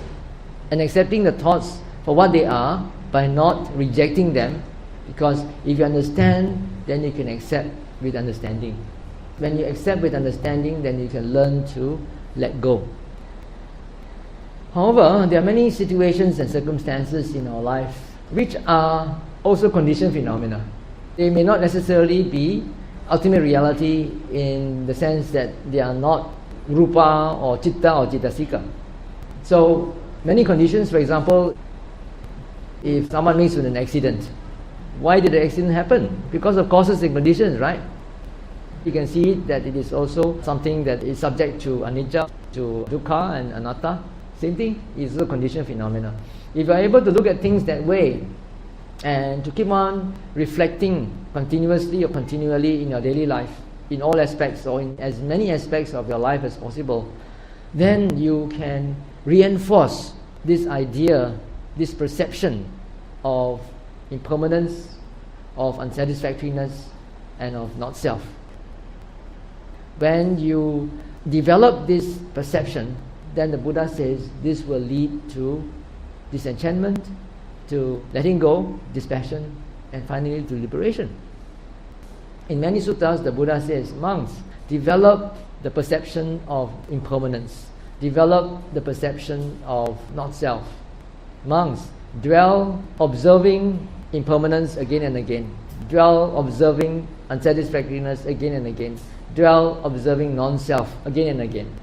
and accepting the thoughts for what they are by not rejecting them, because if you understand, then you can accept with understanding. When you accept with understanding, then you can learn to let go. However, there are many situations and circumstances in our life which are also conditioned phenomena. They may not necessarily be ultimate reality in the sense that they are not rupa or citta or cittasika. So many conditions, for example, if someone meets with an accident, why did the accident happen? Because of causes and conditions, right? You can see that it is also something that is subject to anicca, to dukkha and anatta. Same thing, it's a conditioned phenomena. If you are able to look at things that way and to keep on reflecting continuously or continually in your daily life, in all aspects or in as many aspects of your life as possible, then you can reinforce this idea, this perception of impermanence, of unsatisfactoriness, and of not self. When you develop this perception, then the Buddha says this will lead to disenchantment, to letting go, dispassion, and finally to liberation. In many suttas, the Buddha says, monks, develop the perception of impermanence, develop the perception of not self. Monks, dwell observing impermanence again and again, dwell observing unsatisfactoriness again and again, dwell observing non-self again and again.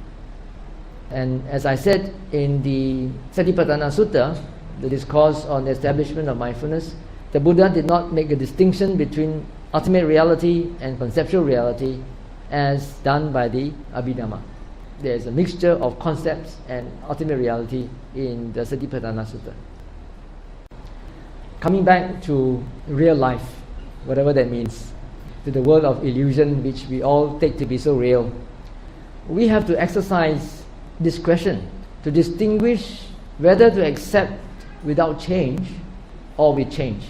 And as I said in the Satipatthana Sutta, the discourse on the establishment of mindfulness, the Buddha did not make a distinction between ultimate reality and conceptual reality as done by the Abhidhamma. There is a mixture of concepts and ultimate reality in the Satipatthana Sutta. Coming back to real life, whatever that means, to the world of illusion which we all take to be so real, we have to exercise discretion to distinguish whether to accept without change or with change,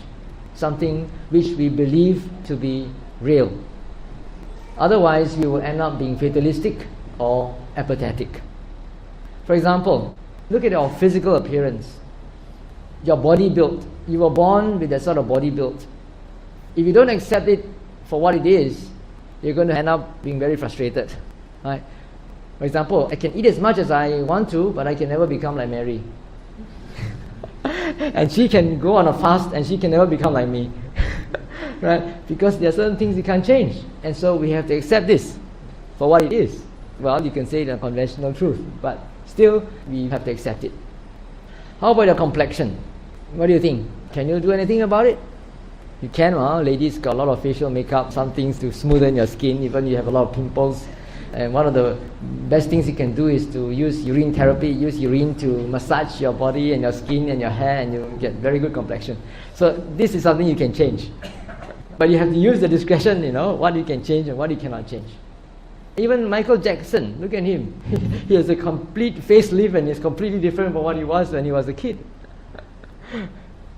something which we believe to be real. Otherwise, we will end up being fatalistic or apathetic. For example, look at your physical appearance. Your body build. You were born with that sort of body build. If you don't accept it for what it is, you're going to end up being very frustrated. Right? For example, I can eat as much as I want to, but I can never become like Mary. And she can go on a fast and she can never become like me. Right? Because there are certain things you can't change. And so we have to accept this for what it is. Well, you can say the conventional truth, but still we have to accept it. How about your complexion? What do you think? Can you do anything about it? You can, ladies got a lot of facial makeup, some things to smoothen your skin, even you have a lot of pimples. And one of the best things you can do is to use urine therapy, use urine to massage your body and your skin and your hair, and you get very good complexion. So this is something you can change. But you have to use the discretion, what you can change and what you cannot change. Even Michael Jackson, look at him. He has a complete facelift and he's completely different from what he was when he was a kid.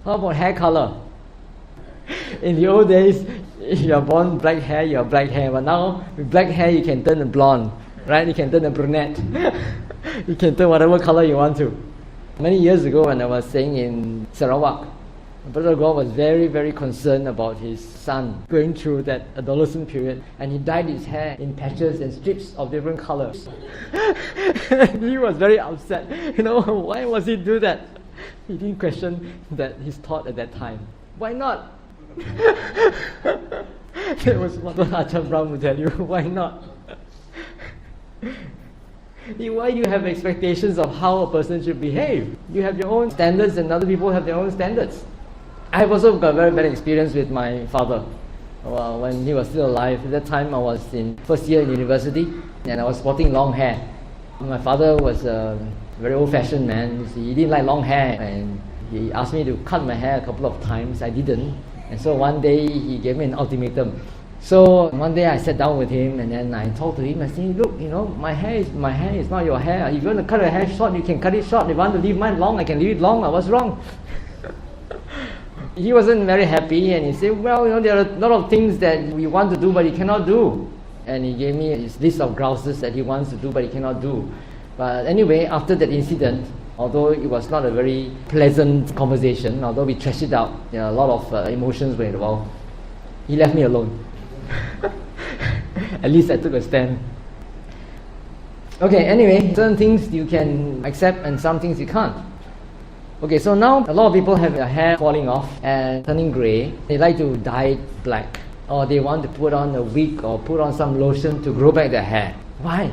How about hair color? In the old days, if you are born black hair, you have black hair. But now, with black hair, you can turn a blonde, right? You can turn a brunette. You can turn whatever color you want to. Many years ago, when I was staying in Sarawak, Brother Gore was very, very concerned about his son going through that adolescent period, and he dyed his hair in patches and strips of different colors. He was very upset. Why was he do that? He didn't question that his thought at that time. Why not? That was what Ajahn Brahm would tell you. Why not? Why do you have expectations of how a person should behave? You have your own standards and other people have their own standards. I have also got a very bad experience with my father. When he was still alive, at that time I was in first year in university and I was sporting long hair. My father was a very old-fashioned man. He didn't like long hair and he asked me to cut my hair a couple of times. I didn't. And so one day he gave me an ultimatum. So one day I sat down with him and then I talked to him. I said, look, my hair is not your hair. If you want to cut your hair short, you can cut it short. If you want to leave mine long, I can leave it long. I was wrong. He wasn't very happy and he said, well, there are a lot of things that we want to do but he cannot do. And he gave me his list of grouses that he wants to do but he cannot do. But anyway, after that incident, although it was not a very pleasant conversation, although we trashed it out, a lot of emotions were involved, he left me alone. At least I took a stand. Okay, anyway, certain things you can accept and some things you can't. Okay, so now a lot of people have their hair falling off and turning grey. They like to dye it black, or they want to put on a wig or put on some lotion to grow back their hair. Why?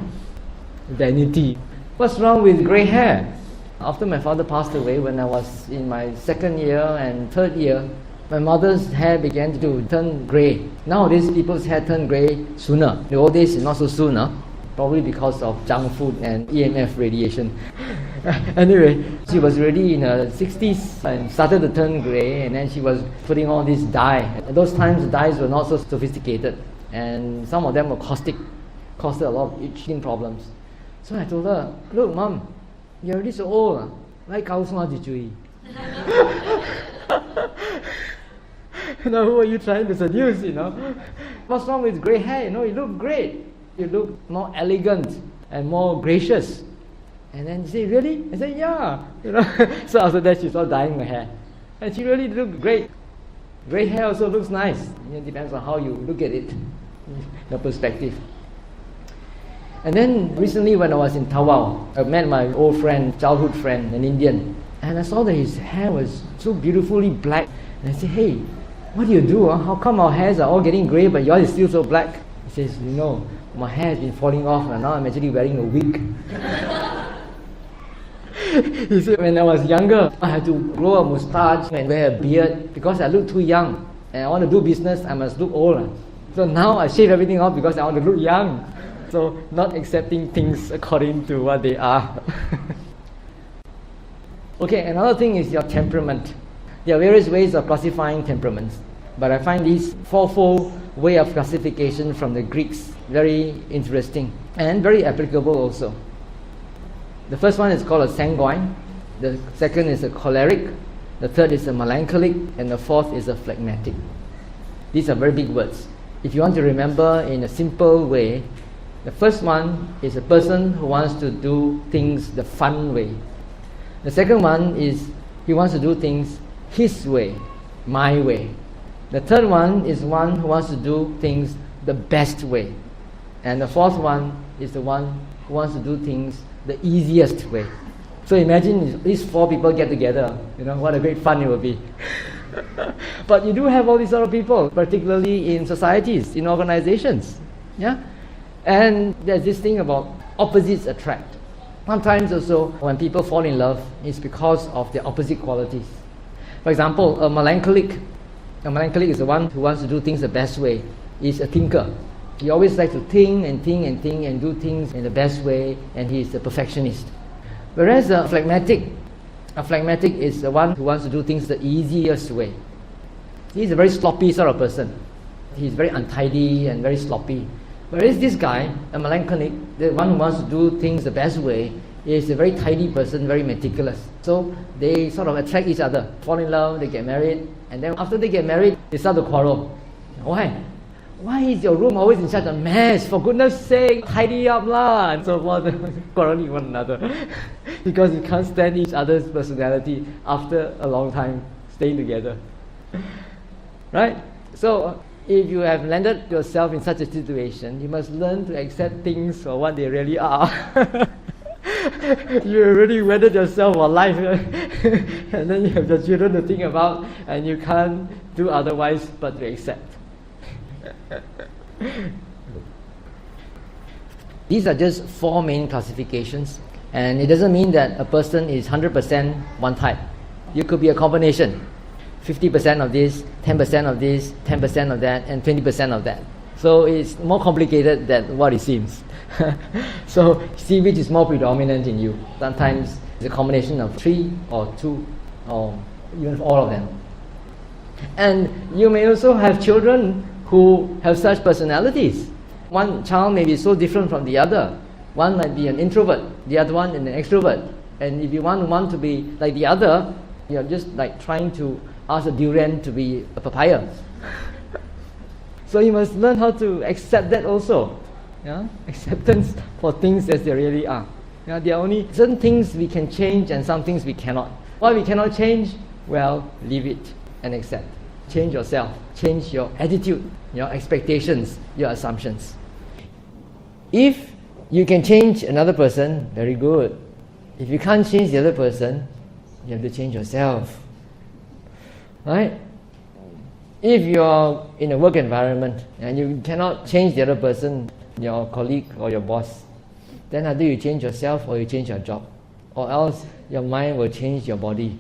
Vanity. What's wrong with grey hair? After my father passed away, when I was in my second year and third year, my mother's hair began to turn grey. Nowadays, people's hair turn grey sooner. The old days, not so soon, probably because of junk food and EMF radiation. Anyway, she was already in her 60s and started to turn grey, and then she was putting all this dye. At those times, the dyes were not so sophisticated, and some of them were caustic, caused a lot of skin problems. So I told her, look, Mom, you're already so old. Why gao sua ji chui? Now, who are you trying to seduce, What's wrong with grey hair? You look great. You look more elegant and more gracious. And then she said, really? I said, yeah. So after that, she started dyeing my hair. And she really looked great. Grey hair also looks nice. It depends on how you look at it, the perspective. And then recently when I was in Tawau, I met my old friend, childhood friend, an Indian. And I saw that his hair was so beautifully black. And I said, hey, what do you do? How come our hairs are all getting grey but yours is still so black? He says, my hair has been falling off and now I'm actually wearing a wig. He said, when I was younger, I had to grow a moustache and wear a beard because I look too young. And I want to do business, I must look old. So now I shave everything off because I want to look young. So not accepting things according to what they are. Okay, another thing is your temperament. There are various ways of classifying temperaments. But I find this fourfold way of classification from the Greeks very interesting and very applicable also. The first one is called a sanguine, the second is a choleric, the third is a melancholic, and the fourth is a phlegmatic. These are very big words. If you want to remember in a simple way, the first one is a person who wants to do things the fun way. The second one is he wants to do things his way, my way. The third one is one who wants to do things the best way. And the fourth one is the one who wants to do things the easiest way. So imagine if these four people get together, what a great fun it will be. But you do have all these other people, particularly in societies, in organizations. Yeah? And there's this thing about opposites attract. Sometimes also when people fall in love, it's because of their opposite qualities. For example, a melancholic is the one who wants to do things the best way. He's a thinker. He always likes to think and do things in the best way, and he's a perfectionist. Whereas a phlegmatic is the one who wants to do things the easiest way. He's a very sloppy sort of person. He's very untidy and very sloppy. Whereas this guy, a melancholic, the one who wants to do things the best way, is a very tidy person, very meticulous. So they sort of attract each other, fall in love, they get married, and then after they get married, they start to quarrel. Why? Why is your room always in such a mess? For goodness sake, tidy up lah, and so forth, quarreling with one another. Because you can't stand each other's personality after a long time staying together. Right? So if you have landed yourself in such a situation, you must learn to accept things for what they really are. You already weathered yourself for life, and then you have the children to think about, and you can't do otherwise but to accept. These are just four main classifications, and it doesn't mean that a person is 100% one type. You could be a combination. 50% of this, 10% of this, 10% of that, and 20% of that. So it's more complicated than what it seems. So see which is more predominant in you. Sometimes it's a combination of 3 or 2 or even all of them. And you may also have children who have such personalities. One child may be so different from the other. One might be an introvert, the other one an extrovert. And if you want to be like the other, you're just like trying to ask a durian to be a papaya. So you must learn how to accept that also. Yeah? Acceptance for things as they really are. Yeah? There are only certain things we can change and some things we cannot. What we cannot change, well, leave it and accept. Change yourself. Change your attitude, your expectations, your assumptions. If you can change another person, very good. If you can't change the other person, you have to change yourself. Right? If you're in a work environment and you cannot change the other person, your colleague or your boss, then either you change yourself or you change your job, or else your mind will change your body.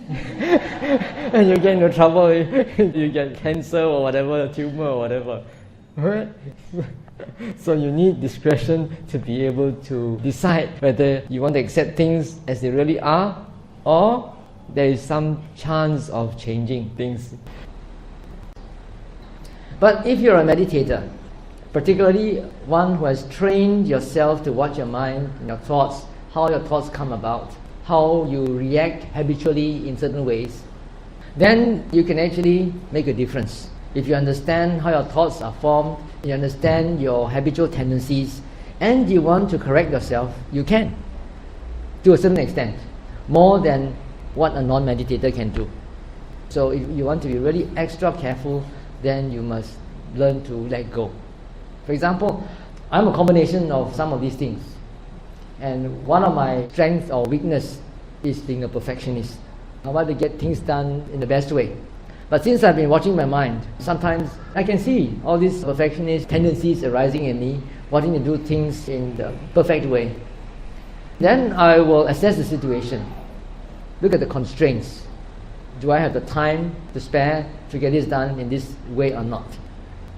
And you get into trouble, you get cancer or whatever, a tumor or whatever. Right? So you need discretion to be able to decide whether you want to accept things as they really are, or there is some chance of changing things. But if you're a meditator, particularly one who has trained yourself to watch your mind, your thoughts, how your thoughts come about, how you react habitually in certain ways, then you can actually make a difference. If you understand how your thoughts are formed, you understand your habitual tendencies, and you want to correct yourself, you can, to a certain extent, more than what a non-meditator can do. So if you want to be really extra careful, then you must learn to let go. For example, I'm a combination of some of these things. And one of my strengths or weakness is being a perfectionist. I want to get things done in the best way. But since I've been watching my mind, sometimes I can see all these perfectionist tendencies arising in me, wanting to do things in the perfect way. Then I will assess the situation. Look at the constraints. Do I have the time to spare to get this done in this way or not?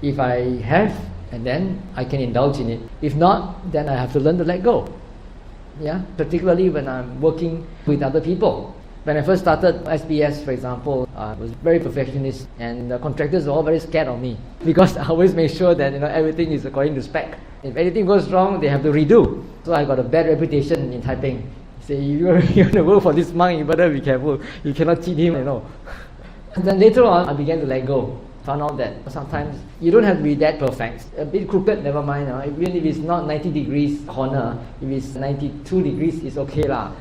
If I have, and then I can indulge in it. If not, then I have to learn to let go. Yeah, particularly when I'm working with other people. When I first started SBS, for example, I was very perfectionist, and the contractors were all very scared of me because I always make sure that everything is according to spec. If anything goes wrong, they have to redo. So I got a bad reputation in Taiping. Say, you want to work for this monk, you better be careful. You cannot cheat him, And then later on, I began to let go. Found out that sometimes you don't have to be that perfect. A bit crooked, never mind. Even if it's not 90 degrees corner, if it's 92 degrees, it's okay lah.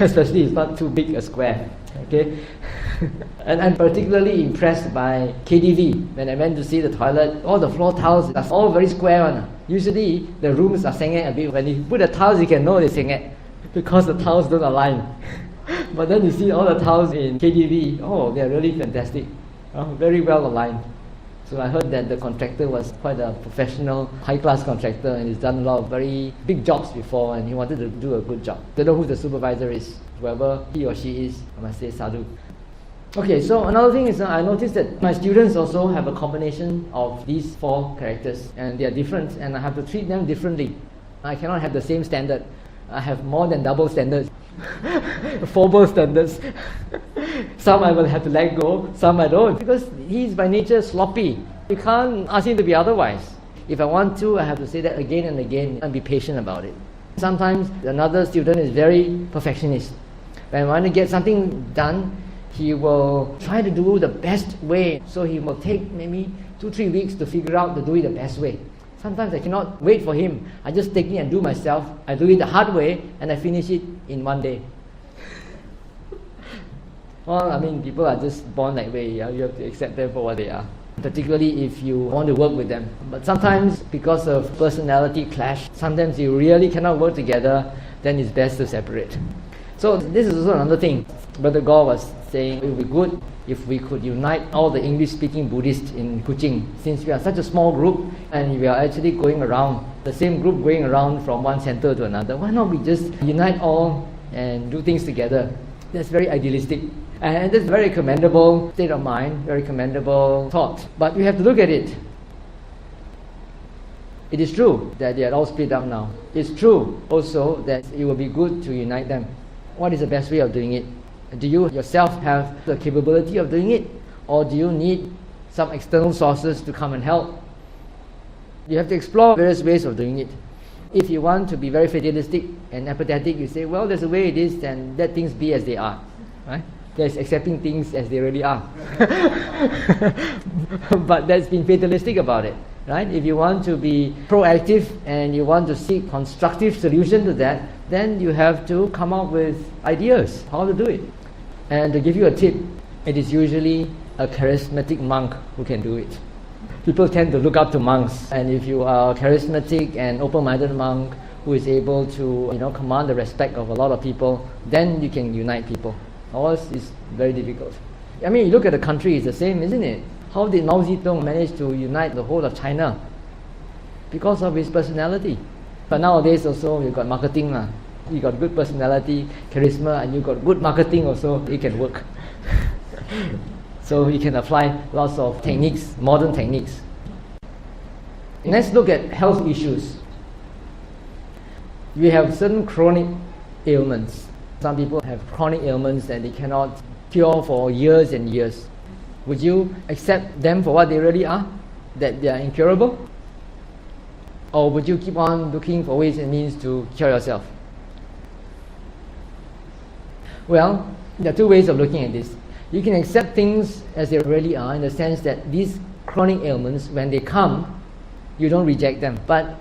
Especially it's not too big a square. Okay. And I'm particularly impressed by KDV. When I went to see the toilet, all the floor tiles are all very square one. Usually the rooms are sengit a bit. When you put the tiles, you can know they're sengit because the tiles don't align. But then you see all the tiles in KDV, they're really fantastic. Very well aligned. So I heard that the contractor was quite a professional, high-class contractor, and he's done a lot of very big jobs before, and he wanted to do a good job. Don't know who the supervisor is. Whoever he or she is, I must say sadhu. Okay, so another thing is I noticed that my students also have a combination of these 4 characters, and they are different, and I have to treat them differently. I cannot have the same standard. I have more than double standards. 4 standards. Some I will have to let go, some I don't, because he's by nature sloppy. You can't ask him to be otherwise. If I want to, I have to say that again and again and be patient about it. Sometimes another student is very perfectionist. When I want to get something done, he will try to do the best way. So he will take maybe 2-3 weeks to figure out to do it the best way. Sometimes I cannot wait for him. I just take it and do myself. I do it the hard way and I finish it in 1 day. Well, people are just born that way. You have to accept them for what they are. Particularly if you want to work with them. But sometimes because of personality clash, sometimes you really cannot work together, then it's best to separate. So this is also another thing. Brother Gaur was saying it would be good if we could unite all the English-speaking Buddhists in Kuching. Since we are such a small group and we are actually going around, the same group going around from one center to another, why not we just unite all and do things together? That's very idealistic. And that's a very commendable state of mind, very commendable thought. But we have to look at it. It is true that they are all split up now. It's true also that it will be good to unite them. What is the best way of doing it? Do you yourself have the capability of doing it? Or do you need some external sources to come and help? You have to explore various ways of doing it. If you want to be very fatalistic and apathetic, you say, well, there's a way it is, and let things be as they are. Right? That's accepting things as they really are. But that's being fatalistic about it. Right? If you want to be proactive and you want to seek constructive solution to that, then you have to come up with ideas how to do it. And to give you a tip, it is usually a charismatic monk who can do it. People tend to look up to monks, and if you are a charismatic and open-minded monk who is able to command the respect of a lot of people, then you can unite people. Otherwise, it's very difficult. You look at the country, it's the same, isn't it? How did Mao Zedong manage to unite the whole of China? Because of his personality. But nowadays also, you've got marketing. You got good personality, charisma, and you got good marketing also, it can work. So you can apply lots of techniques, modern techniques. Let's look at health issues. We have certain chronic ailments. Some people have chronic ailments that they cannot cure for years and years. Would you accept them for what they really are? That they are incurable? Or would you keep on looking for ways and means to cure yourself? Well, there are 2 ways of looking at this. You can accept things as they really are, in the sense that these chronic ailments, when they come, you don't reject them. But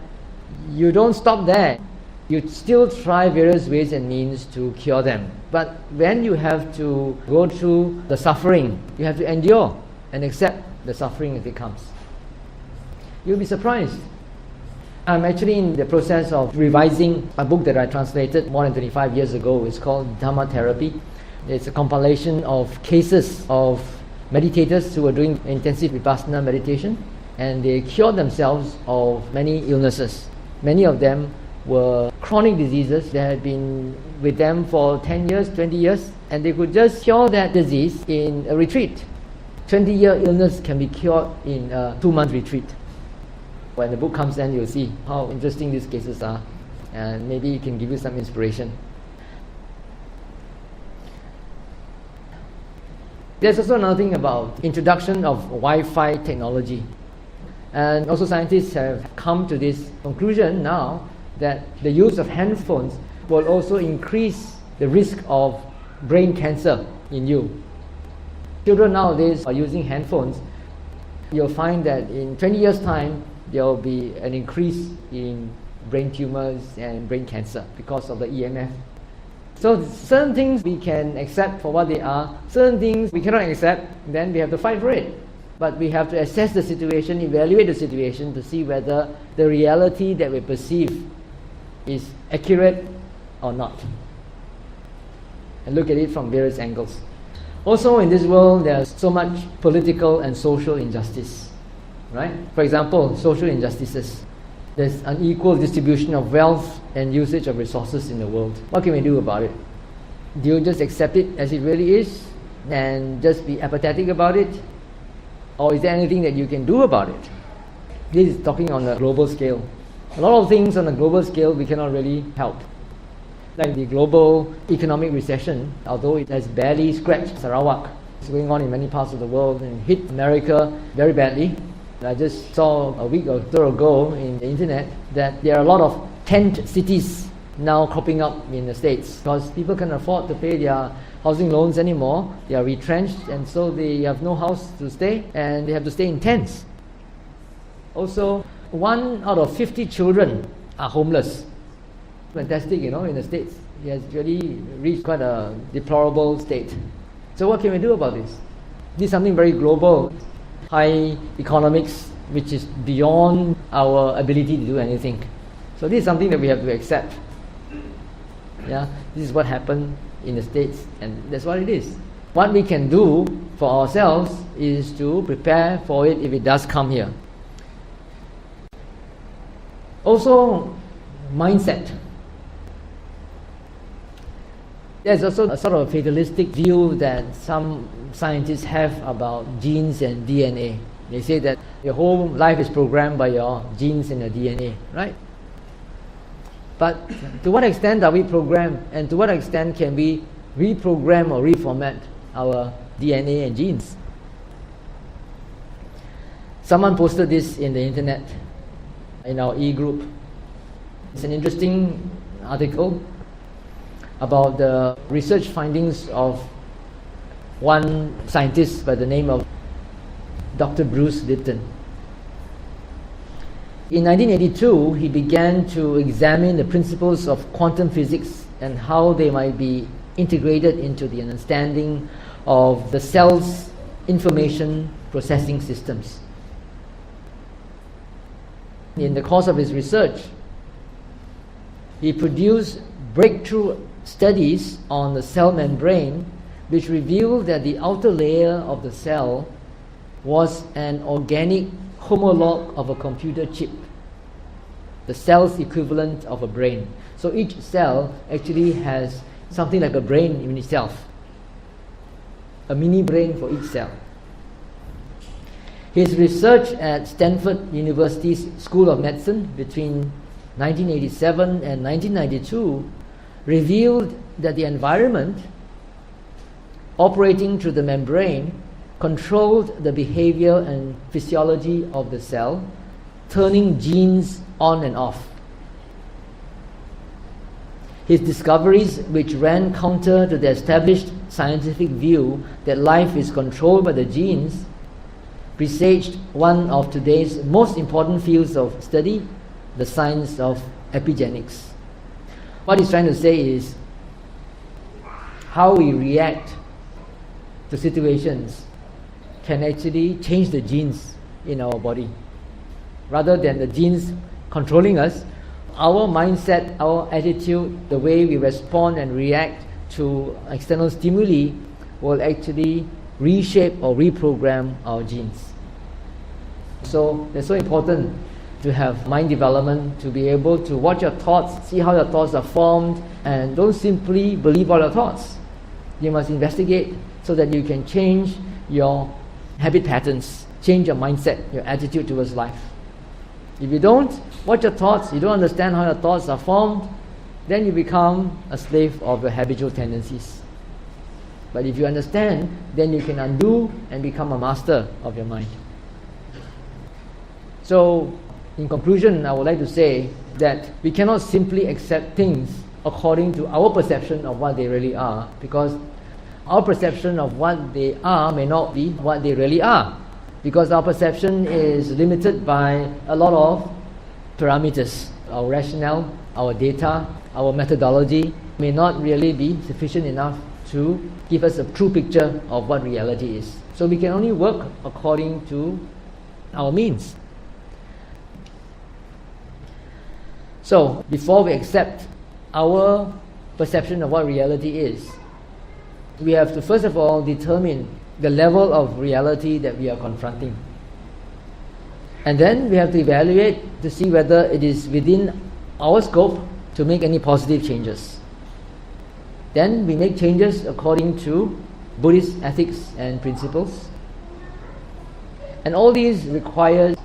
you don't stop there. You still try various ways and means to cure them. But when you have to go through the suffering, you have to endure and accept the suffering as it comes. You'll be surprised. I'm actually in the process of revising a book that I translated more than 25 years ago. It's called Dhamma Therapy. It's a compilation of cases of meditators who are doing intensive vipassana meditation, and they cured themselves of many illnesses. Many of them were chronic diseases that had been with them for 10 years, 20 years, and they could just cure that disease in a retreat. 20-year illness can be cured in a 2-month retreat. When the book comes in, you'll see how interesting these cases are, and maybe it can give you some inspiration. There's also another thing about introduction of Wi-Fi technology. And also scientists have come to this conclusion now that the use of handphones will also increase the risk of brain cancer in you. Children nowadays are using handphones. You'll find that in 20 years' time, there will be an increase in brain tumors and brain cancer because of the EMF. So certain things we can accept for what they are, certain things we cannot accept, then we have to fight for it. But we have to assess the situation, evaluate the situation to see whether the reality that we perceive is accurate or not. And look at it from various angles. Also in this world, there's so much political and social injustice, right? For example, social injustices. There's unequal distribution of wealth and usage of resources in the world. What can we do about it? Do you just accept it as it really is and just be apathetic about it? Or is there anything that you can do about it? This is talking on a global scale. A lot of things on a global scale we cannot really help. Like the global economic recession, although it has barely scratched Sarawak, it's going on in many parts of the world and hit America very badly. I just saw a week or so ago in the internet that there are a lot of tent cities now cropping up in the States because people can't afford to pay their housing loans anymore. They are retrenched and so they have no house to stay and they have to stay in tents. Also, 1 out of 50 children are homeless. Fantastic, in the States. It has really reached quite a deplorable state. So what can we do about this? This is something very global. High economics, which is beyond our ability to do anything. So this is something that we have to accept. Yeah, this is what happened in the States, and that's what it is. What we can do for ourselves is to prepare for it if it does come here. Also, mindset. There's also a sort of fatalistic view that some scientists have about genes and DNA. They say that your whole life is programmed by your genes and your DNA, right? But to what extent are we programmed, and to what extent can we reprogram or reformat our DNA and genes? Someone posted this in the internet, in our e-group. It's an interesting article about the research findings of one scientist by the name of Dr. Bruce Lipton. In 1982, he began to examine the principles of quantum physics and how they might be integrated into the understanding of the cell's information processing systems. In the course of his research, he produced breakthrough studies on the cell membrane which revealed that the outer layer of the cell was an organic homologue of a computer chip, the cell's equivalent of a brain. So each cell actually has something like a brain in itself, a mini brain for each cell. His research at Stanford University's School of Medicine between 1987 and 1992 revealed that the environment operating through the membrane controlled the behavior and physiology of the cell, turning genes on and off. His discoveries, which ran counter to the established scientific view that life is controlled by the genes, presaged one of today's most important fields of study, the science of epigenetics. What he's trying to say is how we react to situations can actually change the genes in our body. Rather than the genes controlling us, our mindset, our attitude, the way we respond and react to external stimuli will actually reshape or reprogram our genes. So it's so important to have mind development, to be able to watch your thoughts, see how your thoughts are formed, and don't simply believe all your thoughts. You must investigate so that you can change your habit patterns, change your mindset, your attitude towards life. If you don't watch your thoughts, you don't understand how your thoughts are formed, then you become a slave of your habitual tendencies. But if you understand, then you can undo and become a master of your mind. So, in conclusion, I would like to say that we cannot simply accept things according to our perception of what they really are, because our perception of what they are may not be what they really are, because our perception is limited by a lot of parameters. Our rationale, our data, our methodology may not really be sufficient enough to give us a true picture of what reality is. So we can only work according to our means. So before we accept our perception of what reality is, we have to first of all determine the level of reality that we are confronting. And then we have to evaluate to see whether it is within our scope to make any positive changes. Then we make changes according to Buddhist ethics and principles. And all these require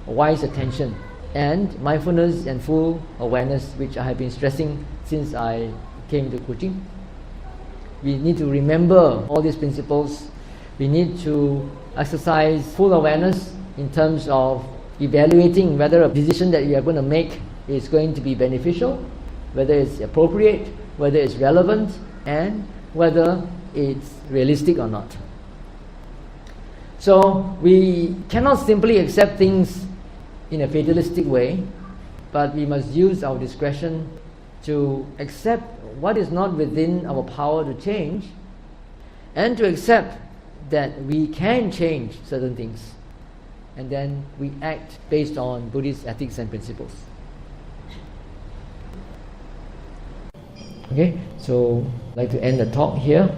wise attention and mindfulness and full awareness, which I have been stressing since I came to Kuching. We need to remember all these principles. We need to exercise full awareness in terms of evaluating whether a decision that we are going to make is going to be beneficial, whether it's appropriate, whether it's relevant, and whether it's realistic or not. So we cannot simply accept things in a fatalistic way, but we must use our discretion to accept what is not within our power to change, and to accept that we can change certain things, and then we act based on Buddhist ethics and principles. Okay, so I'd like to end the talk here.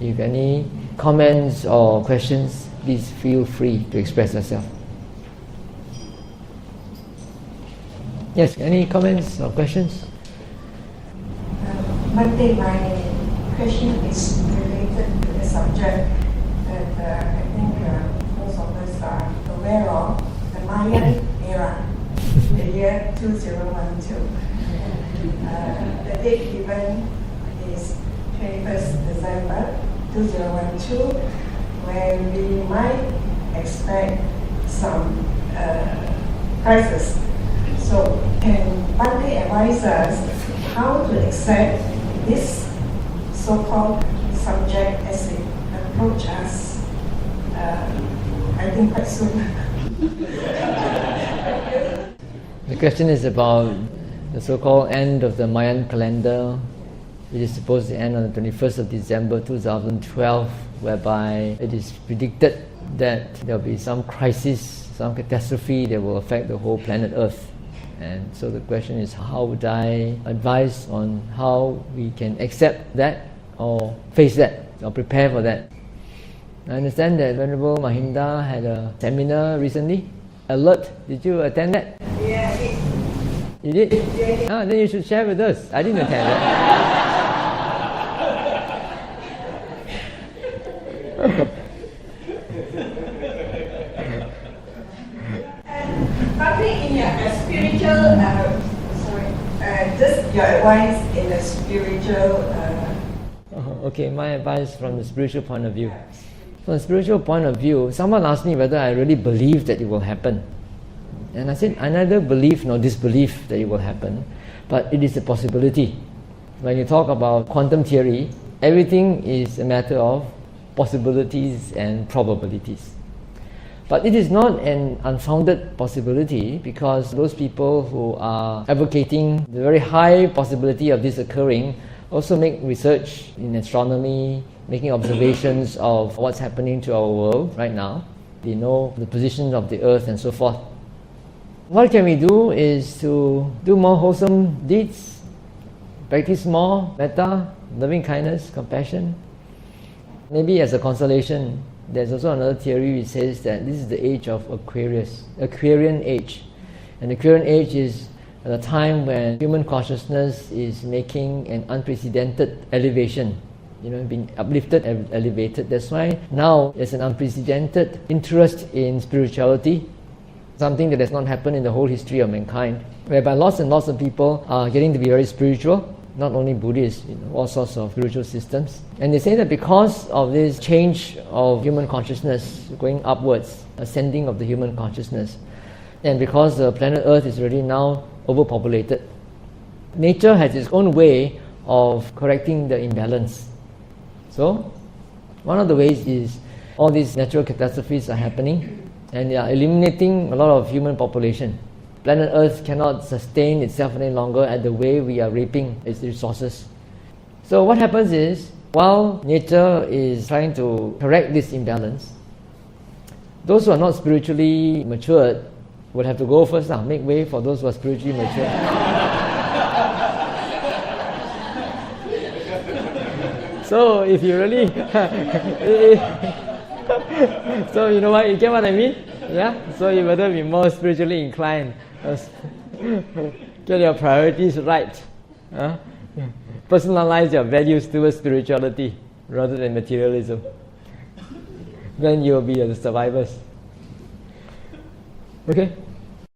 If any comments or questions, please feel free to express yourself. Yes, any comments or questions? Monday, my question is related to the subject that I think most of us are aware of, the Mayan era, the year 2012. The date given is 21st December 2012, where we might expect some crisis. So can Bhante advise us how to accept this so-called subject as it approaches us, I think quite soon. The question is about the so-called end of the Mayan calendar, which is supposed to end on the 21st of December 2012, whereby it is predicted that there will be some crisis, some catastrophe that will affect the whole planet Earth. And so the question is, how would I advise on how we can accept that or face that or prepare for that? I understand that Venerable Mahinda had a seminar recently. Alert, did you attend that? Yeah, I did. You did? Yeah. Then you should share with us. I didn't attend that. Probably in your spiritual, just your advice in the spiritual. Okay, my advice from the spiritual point of view. From the spiritual point of view, someone asked me whether I really believe that it will happen. And I said, I neither believe nor disbelieve that it will happen, but it is a possibility. When you talk about quantum theory, everything is a matter of possibilities and probabilities. But it is not an unfounded possibility, because those people who are advocating the very high possibility of this occurring also make research in astronomy, making observations of what's happening to our world right now. They know the position of the earth and so forth. What can we do is to do more wholesome deeds, practice more metta, loving kindness, compassion. Maybe as a consolation, there's also another theory which says that this is the age of Aquarius, Aquarian age. And the Aquarian age is the time when human consciousness is making an unprecedented elevation, being uplifted and elevated. That's why now there's an unprecedented interest in spirituality, something that has not happened in the whole history of mankind, whereby lots and lots of people are getting to be very spiritual, not only Buddhists, all sorts of spiritual systems. And they say that because of this change of human consciousness going upwards, ascending of the human consciousness, and because the planet Earth is already now overpopulated, nature has its own way of correcting the imbalance. So, one of the ways is all these natural catastrophes are happening and they are eliminating a lot of human population. Planet Earth cannot sustain itself any longer at the way we are reaping its resources. So what happens is, while nature is trying to correct this imbalance, those who are not spiritually matured would have to go first now, make way for those who are spiritually mature. So if you really so you know what, you get what I mean? Yeah? So you better be more spiritually inclined. Get your priorities right. Personalize your values towards spirituality rather than materialism. Then you'll be the survivors. Okay?